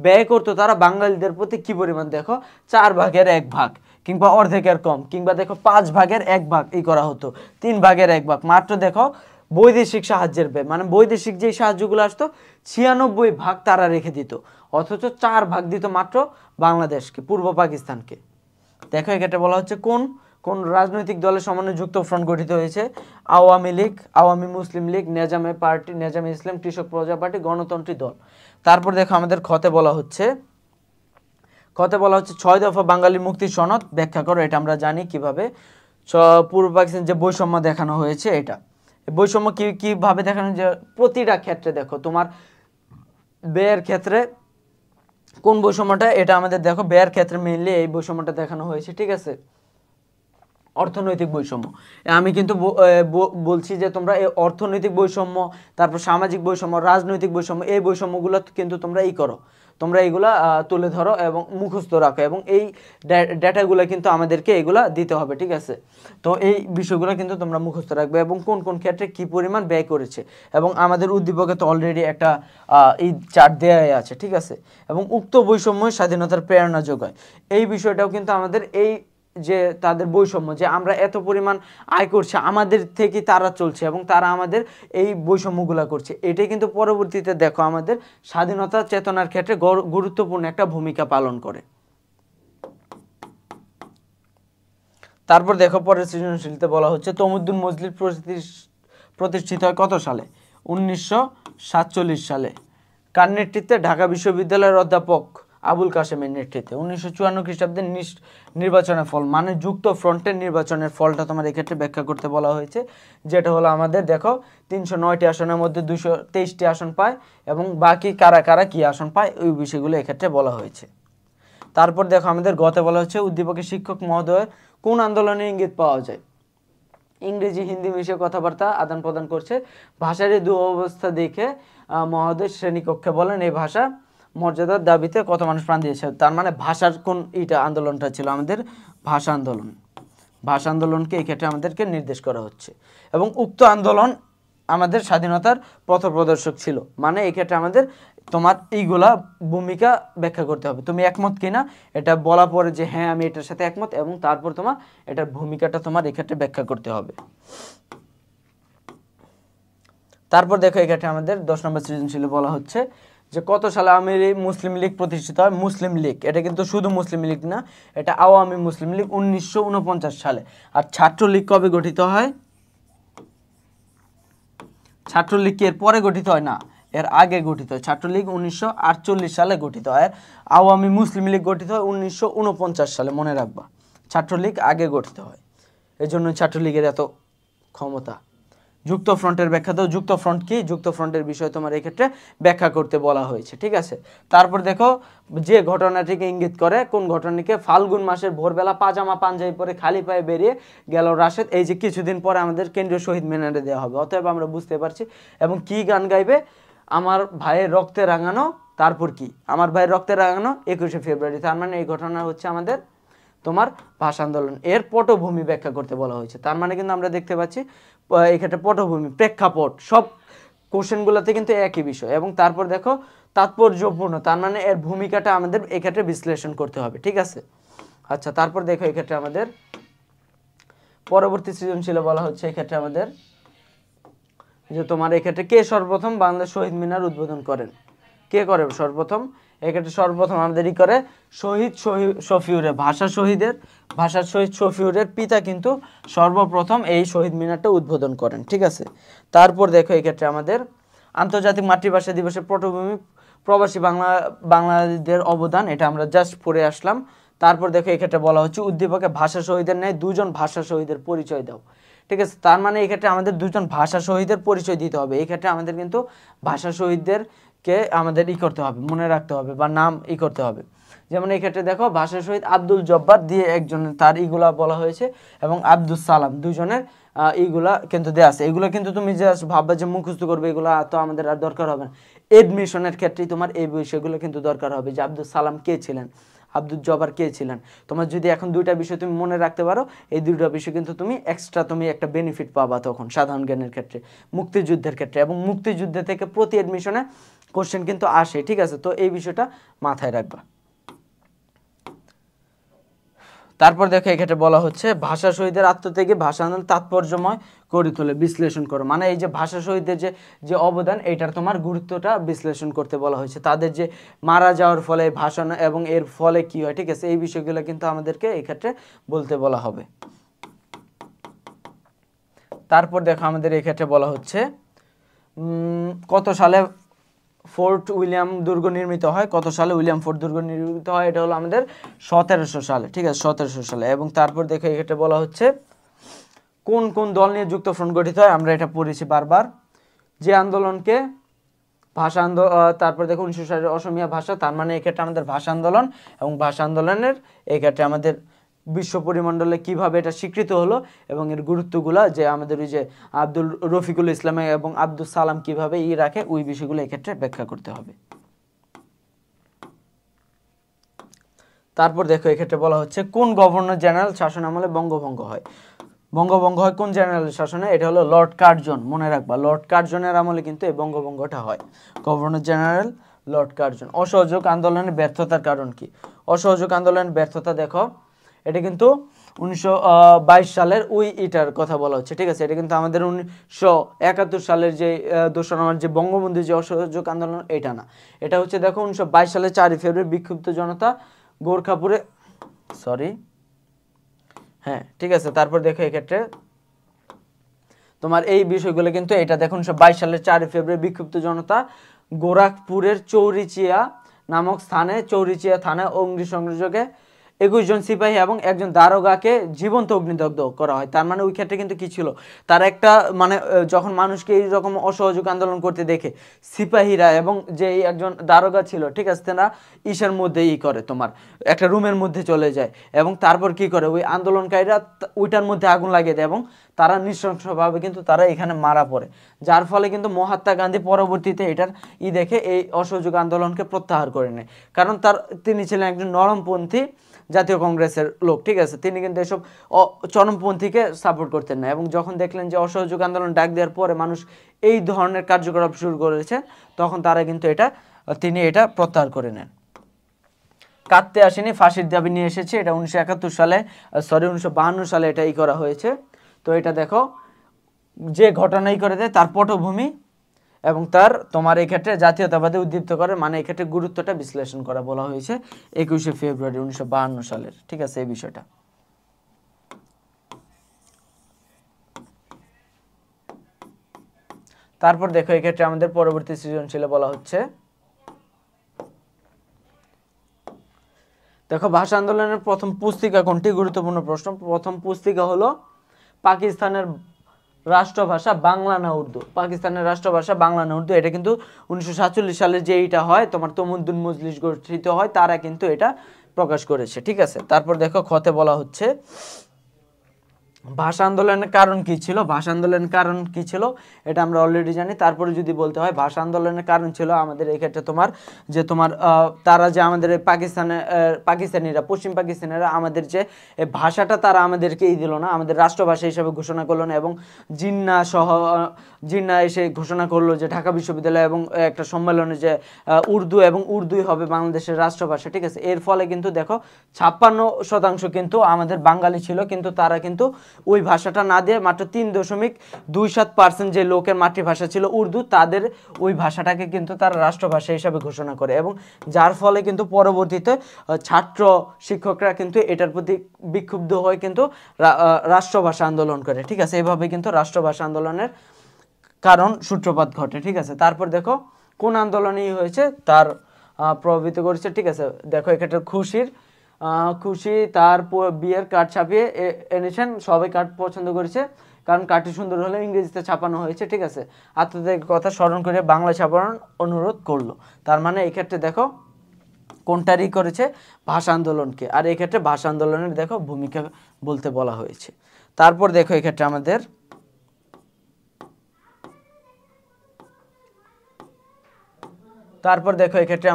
ব্যয় করতো তারা বাঙালিদের প্রতি কি পরিমাণ, দেখো 4/1 কিংবা অর্ধেকের কম, কিংবা দেখো 5/1 করা হতো, 3/1 মাত্র। দেখো বৈদেশিক সাহায্যের ব্যয়, মানে বৈদেশিক যে সাহায্যগুলো আসতো 96 তারা রেখে দিত, অথচ 4 দিত মাত্র বাংলাদেশকে, পূর্ব পাকিস্তানকে। দেখো এক্ষেত্রে বলা হচ্ছে কোন কোন রাজনৈতিক দলের সমন্বয়ে যুক্ত ফ্রন্ট গঠিত হয়েছে, আওয়ামী লীগ, আওয়ামী মুসলিম লীগ, নেজামে পার্টি, নেজামে ইসলাম, কৃষক প্রজা পার্টি, গণতন্ত্রী দল। তারপর দেখো আমাদের খতে বলা হচ্ছে 6 দফা বাঙালি মুক্তি সনদ ব্যাখ্যা করো। এটা আমরা জানি কিভাবে, পূর্ব পাকিস্তান যে বৈষম্য দেখানো হয়েছে, এটা বৈষম্য কিভাবে দেখানো, যে প্রতিটা ক্ষেত্রে দেখো তোমার ব্যয়ের ক্ষেত্রে কোন বৈষম্যটা, এটা আমাদের দেখো ব্যয়ের ক্ষেত্রে মেইনলি এই বৈষম্যটা দেখানো হয়েছে, ঠিক আছে। অর্থনৈতিক বৈষম্য, আমি কিন্তু বলছি যে তোমরা এই অর্থনৈতিক বৈষম্য, তারপর সামাজিক বৈষম্য, রাজনৈতিক বৈষম্য, এই বৈষম্যগুলো কিন্তু তোমরা করো, তোমরা এইগুলা তুলে ধরো এবং মুখস্থ রাখো, এবং এই ডেটাগুলো কিন্তু আমাদেরকে এগুলা দিতে হবে, ঠিক আছে। তো এই বিষয়গুলো কিন্তু তোমরা মুখস্থ রাখবে, এবং কোন কোন ক্ষেত্রে কি পরিমাণ ব্যয় করেছে, এবং আমাদের উদ্দীপকে তো অলরেডি একটা এই চার্ট দেওয়াই আছে, ঠিক আছে। এবং উক্ত বৈষম্য স্বাধীনতার প্রেরণা যোগায়, এই বিষয়টাও কিন্তু আমাদের এই যে তাদের বৈষম্য, যে আমরা এত পরিমাণ আয় করছি, আমাদের থেকে তারা চলছে এবং তারা আমাদের এই বৈষম্যগুলো করছে, এটাই কিন্তু পরবর্তীতে দেখো আমাদের স্বাধীনতা চেতনার ক্ষেত্রে গুরুত্বপূর্ণ একটা ভূমিকা পালন করে। তারপর দেখো পরের সৃজনশীলতে বলা হচ্ছে তমুদ্দুন মজলিস প্রতিষ্ঠিত হয় কত সালে, 1947 সালে। কার নেতৃত্বে, ঢাকা বিশ্ববিদ্যালয়ের অধ্যাপক আবুল কাসেমের নেতৃত্বে। 1954 খ্রিস্টাব্দে নির্বাচনের ফল, মানে যুক্ত ফ্রন্টের নির্বাচনের ফলটা তোমার এক্ষেত্রে ব্যাখ্যা করতে বলা হয়েছে, যেটা হলো আমাদের দেখো 309টি আসনের মধ্যে 223টি আসন পায়, এবং বাকি কারা কারা কি আসন পায় ওই বিষয়গুলো এক্ষেত্রে বলা হয়েছে। তারপর দেখো আমাদের গতে বলা হচ্ছে উদ্দীপকে শিক্ষক মহোদয় কোন আন্দোলনের ইঙ্গিত পাওয়া যায়, ইংরেজি হিন্দি মিশিয়ে কথাবার্তা আদান প্রদান করছে, ভাষার এই দুরবস্থা দেখে মহোদয় শ্রেণীকক্ষে বলেন এই ভাষা মর্যাদার দাবিতে কত মানুষ প্রাণ দিয়েছে। তার মানে ভাষার কোন আন্দোলনটা ছিল, আমাদের ভাষা আন্দোলন, ভাষা আন্দোলনকে এই ক্ষেত্রে আমাদেরকে নির্দেশ করা হচ্ছে। এবং উক্ত আন্দোলন আমাদের স্বাধীনতার পথপ্রদর্শক ছিল, মানে এই ক্ষেত্রে আমাদের তোমার এইগুলা ভূমিকা ব্যাখ্যা করতে হবে, তুমি একমত কিনা এটা বলা পরে যে হ্যাঁ আমি এটার সাথে একমত, এবং তারপর তোমার এটার ভূমিকাটা তোমার এক্ষেত্রে ব্যাখ্যা করতে হবে। তারপর দেখো এক্ষেত্রে আমাদের 10 নম্বর সৃজনশীলে বলা হচ্ছে যে কত সালে আওয়ামী মুসলিম লীগ প্রতিষ্ঠিত হয়। মুসলিম লীগ, এটা কিন্তু শুধু মুসলিম লীগ না, এটা আওয়ামী মুসলিম লীগ 1949 সালে। আর ছাত্রলীগ কবে গঠিত হয়, ছাত্রলীগ কি এর পরে গঠিত হয়, না এর আগে গঠিত হয়। ছাত্রলীগ 1948 সালে গঠিত হয়, আওয়ামী মুসলিম লীগ গঠিত হয় 1949 সালে, মনে রাখবা ছাত্রলীগ আগে গঠিত হয়, এই জন্য ছাত্রলীগের এত ক্ষমতা। যুক্ত ফ্রন্টের ব্যাখ্যা দাও, যুক্ত ফ্রন্ট কি, যুক্ত ফ্রন্টের বিষয় তোমার এক্ষেত্রে ব্যাখ্যা করতে বলা হয়েছে, ঠিক আছে। তারপর দেখো যে ঘটনাটিকে ইঙ্গিত করে, কোন ঘটনাটিকে, ফাল্গুন মাসের ভোরবেলা পাজামা পাঞ্জাবি পরে খালি পায়ে বেরিয়ে গেল রাশেদ, এই যে কিছুদিন পরে আমাদের কেন্দ্রীয় শহীদ মিনারে দেওয়া হবে, অতএব আমরা বুঝতে পারছি। এবং কি গান গাইবে, আমার ভাইয়ের রক্তে রাঙানো, তারপর কি, আমার ভাইয়ের রক্তে রাঙানো 21শে ফেব্রুয়ারি, তার মানে এই ঘটনা হচ্ছে আমাদের তোমার ভাষা আন্দোলন। এর পটভূমি ব্যাখ্যা করতে বলা হয়েছে, তার মানে কিন্তু আমরা দেখতে পাচ্ছি এক্ষেত্রে পটভূমি, প্রেক্ষাপট, সব কোশ্চেনগুলোতে কিন্তু একই বিষয়। এবং তারপর দেখো তাৎপর্যপূর্ণ, তার মানে এর ভূমিকাটা আমাদের এক্ষেত্রে বিশ্লেষণ করতে হবে, ঠিক আছে। আচ্ছা তারপর দেখো এক্ষেত্রে আমাদের পরবর্তী সৃজনশীলে বলা হচ্ছে এক্ষেত্রে আমাদের যে তোমার এক্ষেত্রে কে সর্বপ্রথম বাংলাদেশ শহীদ মিনার উদ্বোধন করেন? কে করে সর্বপ্রথম? এক্ষেত্রে সর্বপ্রথম আমাদেরই করে শহীদ শফিউরের, ভাষা শহীদ শফিউরের পিতা কিন্তু সর্বপ্রথম এই শহীদ মিনারটা উদ্বোধন করেন। ঠিক আছে, তারপর দেখো এক্ষেত্রে আমাদের আন্তর্জাতিক মাতৃভাষা দিবসের পটভূমি প্রবাসী বাংলাদেশীদের অবদান, এটা আমরা জাস্ট পড়ে আসলাম। তারপর দেখো এক্ষেত্রে বলা হচ্ছে উদ্দীপকে ভাষা শহীদের ন্যায় দুজন ভাষা শহীদের পরিচয় দাও। ঠিক আছে, তার মানে এক্ষেত্রে আমাদের দুজন ভাষা শহীদের পরিচয় দিতে হবে। এই ক্ষেত্রে আমাদের কিন্তু ভাষা শহীদদেরকে আমাদের করতে হবে, মনে রাখতে হবে বা নাম করতে হবে। যেমন এই ক্ষেত্রে দেখো ভাষা শহীদ আব্দুল জব্বার দিয়ে একজনের তার ইগুলা বলা হয়েছে, এবং আব্দুল সালাম দুজনের এইগুলা কিন্তু দেওয়া আছে। এগুলো কিন্তু তুমি জাস্ট ভাববা যে মুখস্থ করবে, এগুলো তো আমাদের আর দরকার হবে না। এডমিশনের ক্ষেত্রেই তোমার এই বিষয়গুলো কিন্তু দরকার হবে, যে আব্দুল সালাম কে ছিলেন, আব্দুল জব্বার কে ছিলেন। তোমার যদি এখন দুইটা বিষয় তুমি মনে রাখতে পারো, এই দুইটা বিষয় কিন্তু তুমি এক্সট্রা তুমি একটা বেনিফিট পাবা তখন সাধারণ জ্ঞানের ক্ষেত্রে, মুক্তিযুদ্ধের ক্ষেত্রে। এবং মুক্তিযুদ্ধ থেকে প্রতি এডমিশনে কোশ্চেন কিন্তু আসে। ঠিক আছে, তো এই বিষয়টা মাথায় রাখবা। তারপর দেখো এক্ষেত্রে বলা হচ্ছে ভাষা শহীদের আত্মত্যাগে ভাষা আন্দোলন তাৎপর্যময় করে তোলে, বিশ্লেষণ করো। মানে এই যে ভাষা শহীদদের যে অবদান, এইটার তোমার গুরুত্বটা বিশ্লেষণ করতে বলা হয়েছে। তাদের যে মারা যাওয়ার ফলে ভাষণ এবং এর ফলে কি হয়, ঠিক আছে, এই বিষয়গুলো কিন্তু আমাদেরকে এই ক্ষেত্রে বলতে বলা হবে। তারপর দেখো আমাদের এই ক্ষেত্রে বলা হচ্ছে কত সালে ফোর্ট উইলিয়াম দুর্গ নির্মিত হয়, কত সালে উইলিয়াম ফোর্ট দুর্গ নির্মিত হয়? এটা হলো আমাদের 1700 সালে। ঠিক আছে, 1700 সালে। এবং তারপর দেখো এক্ষেত্রে বলা হচ্ছে কোন কোন দল নিয়ে যুক্ত ফ্রন্ট গঠিত হয়? আমরা এটা পড়েছি বারবার। যে আন্দোলনকে ভাষা আন্দোলন, তারপর দেখো 1960 অসমীয়া ভাষা, তার মানে এক্ষেত্রে আমাদের ভাষা আন্দোলন, এবং ভাষা আন্দোলনের এক্ষেত্রে আমাদের বিশ্ব পরিমণ্ডলে কিভাবে এটা স্বীকৃত হলো এবং এর গুরুত্বগুলা, যে আমাদের ওই যে আব্দুল রফিকুল ইসলাম এবং আব্দুল সালাম কিভাবে রাখে, ওই বিষয়গুলো এক্ষেত্রে ব্যাখ্যা করতে হবে। তারপর দেখো এক্ষেত্রে বলা হচ্ছে কোন গভর্নর জেনারেল শাসন আমলে বঙ্গভঙ্গ হয়? বঙ্গভঙ্গ হয় কোন জেনারেল শাসনে? এটা হলো লর্ড কার্জন। মনে রাখবা, লর্ড কার্জনের আমলে কিন্তু এই বঙ্গভঙ্গটা হয়। Governor general Lord Curzon. অসহযোগ আন্দোলনের ব্যর্থতার কারণ কি? অসহযোগ আন্দোলনের ব্যর্থতা দেখো, এটা কিন্তু 1922 সালের ইটার কথা বলা হচ্ছে। ঠিক আছে, এটা কিন্তু আমাদের 1971 সালের যে 2 নম্বর যে বঙ্গবন্ধু যে অসহযোগ আন্দোলন, এটা না। এটা হচ্ছে দেখো 1922 সালের 4 ফেব্রুয়ারি বিক্ষুব্ধ জনতা গোরখাপুরে, হ্যাঁ ঠিক আছে। তারপর দেখো এক্ষেত্রে তোমার এই বিষয়গুলো কিন্তু এটা দেখো 1922 সালের 4 ফেব্রুয়ারি বিক্ষুব্ধ জনতা গোরখপুরের চৌরিচিয়া নামক স্থানে, চৌরিচিয়া থানায় অগ্নিসংযোগে 21 জন সিপাহী এবং একজন দারোগাকে জীবন্ত অগ্নিদগ্ধ করা হয়। তার মানে ওই ক্ষেত্রে কিন্তু কি ছিল, তার একটা মানে যখন মানুষকে এইরকম অসহযোগ আন্দোলন করতে দেখে সিপাহীরা এবং যে একজন দারোগা ছিল, ঠিক আছে, তারা ইসের মধ্যে করে তোমার একটা রুমের মধ্যে চলে যায়, এবং তারপর কি করে ওই আন্দোলনকারীরা ওইটার মধ্যে আগুন লাগিয়ে দেয় এবং তারা নৃশংসভাবে কিন্তু তারা এখানে মারা পড়ে। যার ফলে কিন্তু মহাত্মা গান্ধী পরবর্তীতে এটার দেখে এই অসহযোগ আন্দোলনকে প্রত্যাহার করে নেয়, কারণ তিনি ছিলেন একজন নরমপন্থী জাতীয় কংগ্রেসের লোক। ঠিক আছে, তিনি কিন্তু এসব চরমপন্থীকে সাপোর্ট করতেন না, এবং যখন দেখলেন যে অসহযোগ আন্দোলন ডাক দেওয়ার পরে মানুষ এই ধরনের কার্যকলাপ শুরু করেছে, তখন তারা কিন্তু তিনি এটা প্রত্যাহার করে নেন। কাঁদতে আসেনি, ফাঁসির দাবি নিয়ে এসেছে, এটা 1952 সালে এটা করা হয়েছে। তো এটা দেখো যে ঘটনাই করে দেয় তার পটভূমি এবং তার তোমার এই ক্ষেত্রে জাতীয়তাবাদে উদ্দীপ্ত করে, মানে এই ক্ষেত্রে গুরুত্বটা বিশ্লেষণ করা বলা হয়েছে 21 ফেব্রুয়ারি 1952 সালের। ঠিক আছে, এই বিষয়টা। তারপর দেখো এই ক্ষেত্রে আমাদের পরবর্তী সৃজনশীলে বলা হচ্ছে দেখো ভাষা আন্দোলনের প্রথম পুস্তিকা কোনটি? গুরুত্বপূর্ণ প্রশ্ন। প্রথম পুস্তিকা হলো পাকিস্তানের রাষ্ট্রভাষা বাংলা না উর্দু। পাকিস্তানের রাষ্ট্রভাষা বাংলা না উর্দু। এটা কিন্তু 1947 সালে যে এইটা হয় তোমার তমুদ্দুন মজলিস গঠিত হয়, তারা কিন্তু এটা প্রকাশ করেছে। ঠিক আছে, তারপর দেখো খতে বলা হচ্ছে ভাষা আন্দোলনের কারণ কি ছিল? ভাষা আন্দোলনের কারণ কি ছিল এটা আমরা অলরেডি জানি। তারপরে যদি বলতে হয় ভাষা আন্দোলনের কারণ ছিল আমাদের এই ক্ষেত্রে তোমার যে তারা যে আমাদের পাকিস্তানিরা, পশ্চিম পাকিস্তানিরা আমাদের যে ভাষাটা তারা আমাদেরকে দিল না, আমাদের রাষ্ট্রভাষা হিসেবে ঘোষণা করলো না, এবং জিন্না এসে ঘোষণা করলো যে ঢাকা বিশ্ববিদ্যালয় এবং একটা সম্মেলনে যে উর্দু এবং উর্দুই হবে বাংলাদেশের রাষ্ট্রভাষা। ঠিক আছে, এর ফলে কিন্তু দেখো 56% কিন্তু আমাদের বাঙালি ছিল, কিন্তু তারা কিন্তু ওই ভাষাটা না দিয়ে মাত্র 3.27% যে লোকের মাতৃভাষা ছিল উর্দু, তাদের ওই ভাষাটাকে কিন্তু তারা রাষ্ট্রভাষা হিসাবে ঘোষণা করে, এবং যার ফলে কিন্তু পরবর্তীতে ছাত্র শিক্ষকরা কিন্তু এটার প্রতি বিক্ষুব্ধ হয়ে কিন্তু রাষ্ট্রভাষা আন্দোলন করে। ঠিক আছে, এইভাবে কিন্তু রাষ্ট্রভাষা আন্দোলনের কারণ সূত্রপাত ঘটে। ঠিক আছে, তারপর দেখো কোন আন্দোলনই হয়েছে তার প্রভাবিত করেছে। ঠিক আছে, দেখো এক্ষেত্রে খুশি তার বিয়ের কার্ড ছাপিয়ে এনেছেন, সবাই কার্ড পছন্দ করেছে কারণ কার্ডটি সুন্দর হলে ইংরেজিতে ছাপানো হয়েছে। ঠিক আছে, আত্মত্যাগের কথা স্মরণ করে বাংলা ছাপানোর অনুরোধ করলো। তার মানে এক্ষেত্রে দেখো কোনটারই করেছে, ভাষা আন্দোলনকে, আর এক্ষেত্রে ভাষা আন্দোলনের দেখো ভূমিকা বলতে বলা হয়েছে। তারপর দেখো এক্ষেত্রে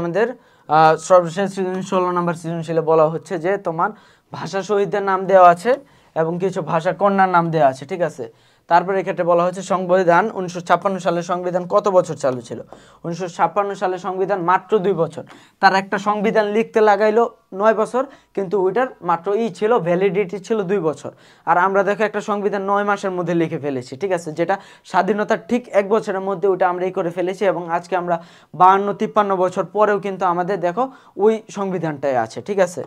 আমাদের সর্বশেষ সৃজনশীল 16 নম্বর সৃজনশীলে বলা হচ্ছে যে তোমার ভাষা শহীদদের নাম দেওয়া আছে এবং কিছু ভাষা কন্যার নাম দেওয়া আছে। ঠিক আছে, তারপরে এক্ষেত্রে বলা হচ্ছে সংবিধান 1956 সালের সংবিধান কত বছর চালু ছিল? 1956 সালের সংবিধান মাত্র 2 বছর। তারা একটা সংবিধান লিখতে লাগাইলো 9 বছর, কিন্তু ওইটার মাত্র ছিল ভ্যালিডিটি ছিল 2 বছর। আর আমরা দেখো একটা সংবিধান 9 মাসের মধ্যে লিখে ফেলেছি। ঠিক আছে, যেটা স্বাধীনতার ঠিক 1 বছরের মধ্যে ওইটা আমরা করে ফেলেছি, এবং আজকে আমরা 52-53 বছর পরেও কিন্তু আমাদের দেখো ওই সংবিধানটাই আছে। ঠিক আছে,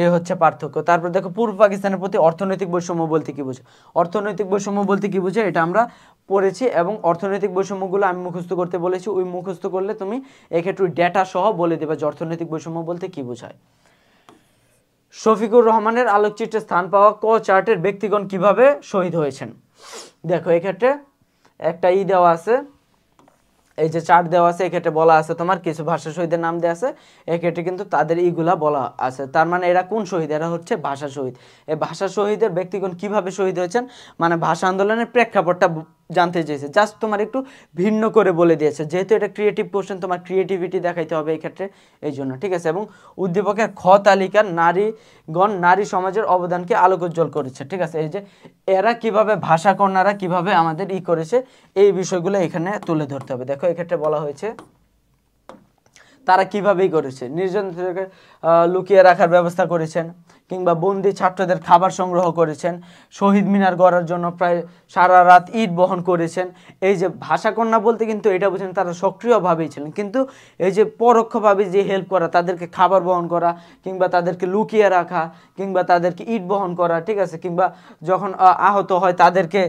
এই হচ্ছে পার্থক্য। তারপর দেখো পূর্ব পাকিস্তানের প্রতি অর্থনৈতিক বৈষম্য বলতে কি বোঝে? অর্থনৈতিক বৈষম্য বলতে কি বোঝে এটা আমরা পড়েছি, এবং অর্থনৈতিক বৈষম্যগুলো আমি মুখস্থ করতে বলেছি। ওই মুখস্থ করলে তুমি এক্ষেত্রে ডেটা সহ বলে দেবে যে অর্থনৈতিক বৈষম্য বলতে কি বোঝায়। শফিকুর রহমানের আলোকচিত্রে স্থান পাওয়া ক চার্টের ব্যক্তিগণ কিভাবে শহীদ হয়েছেন? দেখো এক্ষেত্রে একটা দেওয়া আছে, এই যে চার্ট দেওয়া আছে, এক্ষেত্রে বলা আছে তোমার কিছু ভাষা শহীদের নাম দেওয়া আছে, এক্ষেত্রে কিন্তু তাদের ইগুলা বলা আছে। তার মানে এরা কোন শহীদ? এরা হচ্ছে ভাষা শহীদ। এই ভাষা শহীদের ব্যক্তিগণ কিভাবে শহীদ হয়েছেন মানে ভাষা আন্দোলনের প্রেক্ষাপটটা জানতে চেয়েছে, জাস্ট তোমার একটু ভিন্ন করে বলে দিয়েছে, যেহেতু এটা ক্রিয়েটিভ কোশ্চেন, তোমার ক্রিয়েটিভিটি দেখাইতে হবে এই ক্ষেত্রে, এই জন্য। ঠিক আছে, এবং উদ্দীপকের খ তালিকার নারীগণ নারী সমাজের অবদানকে আলোকোজ্জ্বল করেছে। ঠিক আছে, এই যে এরা কিভাবে ভাষা কন্যারা কিভাবে আমাদের করেছে, এই বিষয়গুলো এখানে তুলে ধরতে হবে। দেখো এক্ষেত্রে বলা হয়েছে তারা কিভাবেই করেছে, নির্জন থেকে লুকিয়ে রাখার ব্যবস্থা করেছেন, কিংবা বন্দি ছাত্রদের খাবার সংগ্রহ করেছেন, শহীদ মিনার গড়ার জন্য প্রায় সারা রাত ইট বহন করেছেন। এই যে ভাষা কন্যা বলতে কিন্তু এটা বুঝেন তারা সক্রিয়ভাবেই ছিলেন, কিন্তু এই যে পরোক্ষভাবে যে হেল্প করা, তাদেরকে খাবার বহন করা, কিংবা তাদেরকে লুকিয়ে রাখা, কিংবা তাদেরকে ইট বহন করা, ঠিক আছে, কিংবা যখন আহত হয় তাদেরকে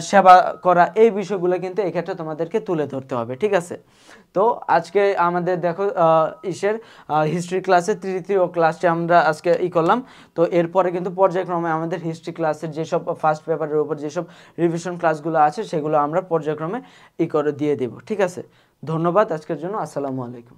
সেবা করা, এই বিষয়গুলো কিন্তু এক্ষেত্রে তোমাদেরকে তুলে ধরতে হবে। ঠিক আছে, তো আজকে আমাদের দেখো হিস্ট্রি ক্লাসে তৃতীয় ক্লাসটি আমরা আজকে করলাম। তো এরপরে কিন্তু পর্যায়ক্রমে আমাদের হিস্ট্রি ক্লাসের যেসব ফার্স্ট পেপারের উপর যেসব রিভিশন ক্লাসগুলো আছে সেগুলো আমরা পর্যায়ক্রমে করে দিয়ে দেব। ঠিক আছে, ধন্যবাদ আজকের জন্য। আসসালামু আলাইকুম।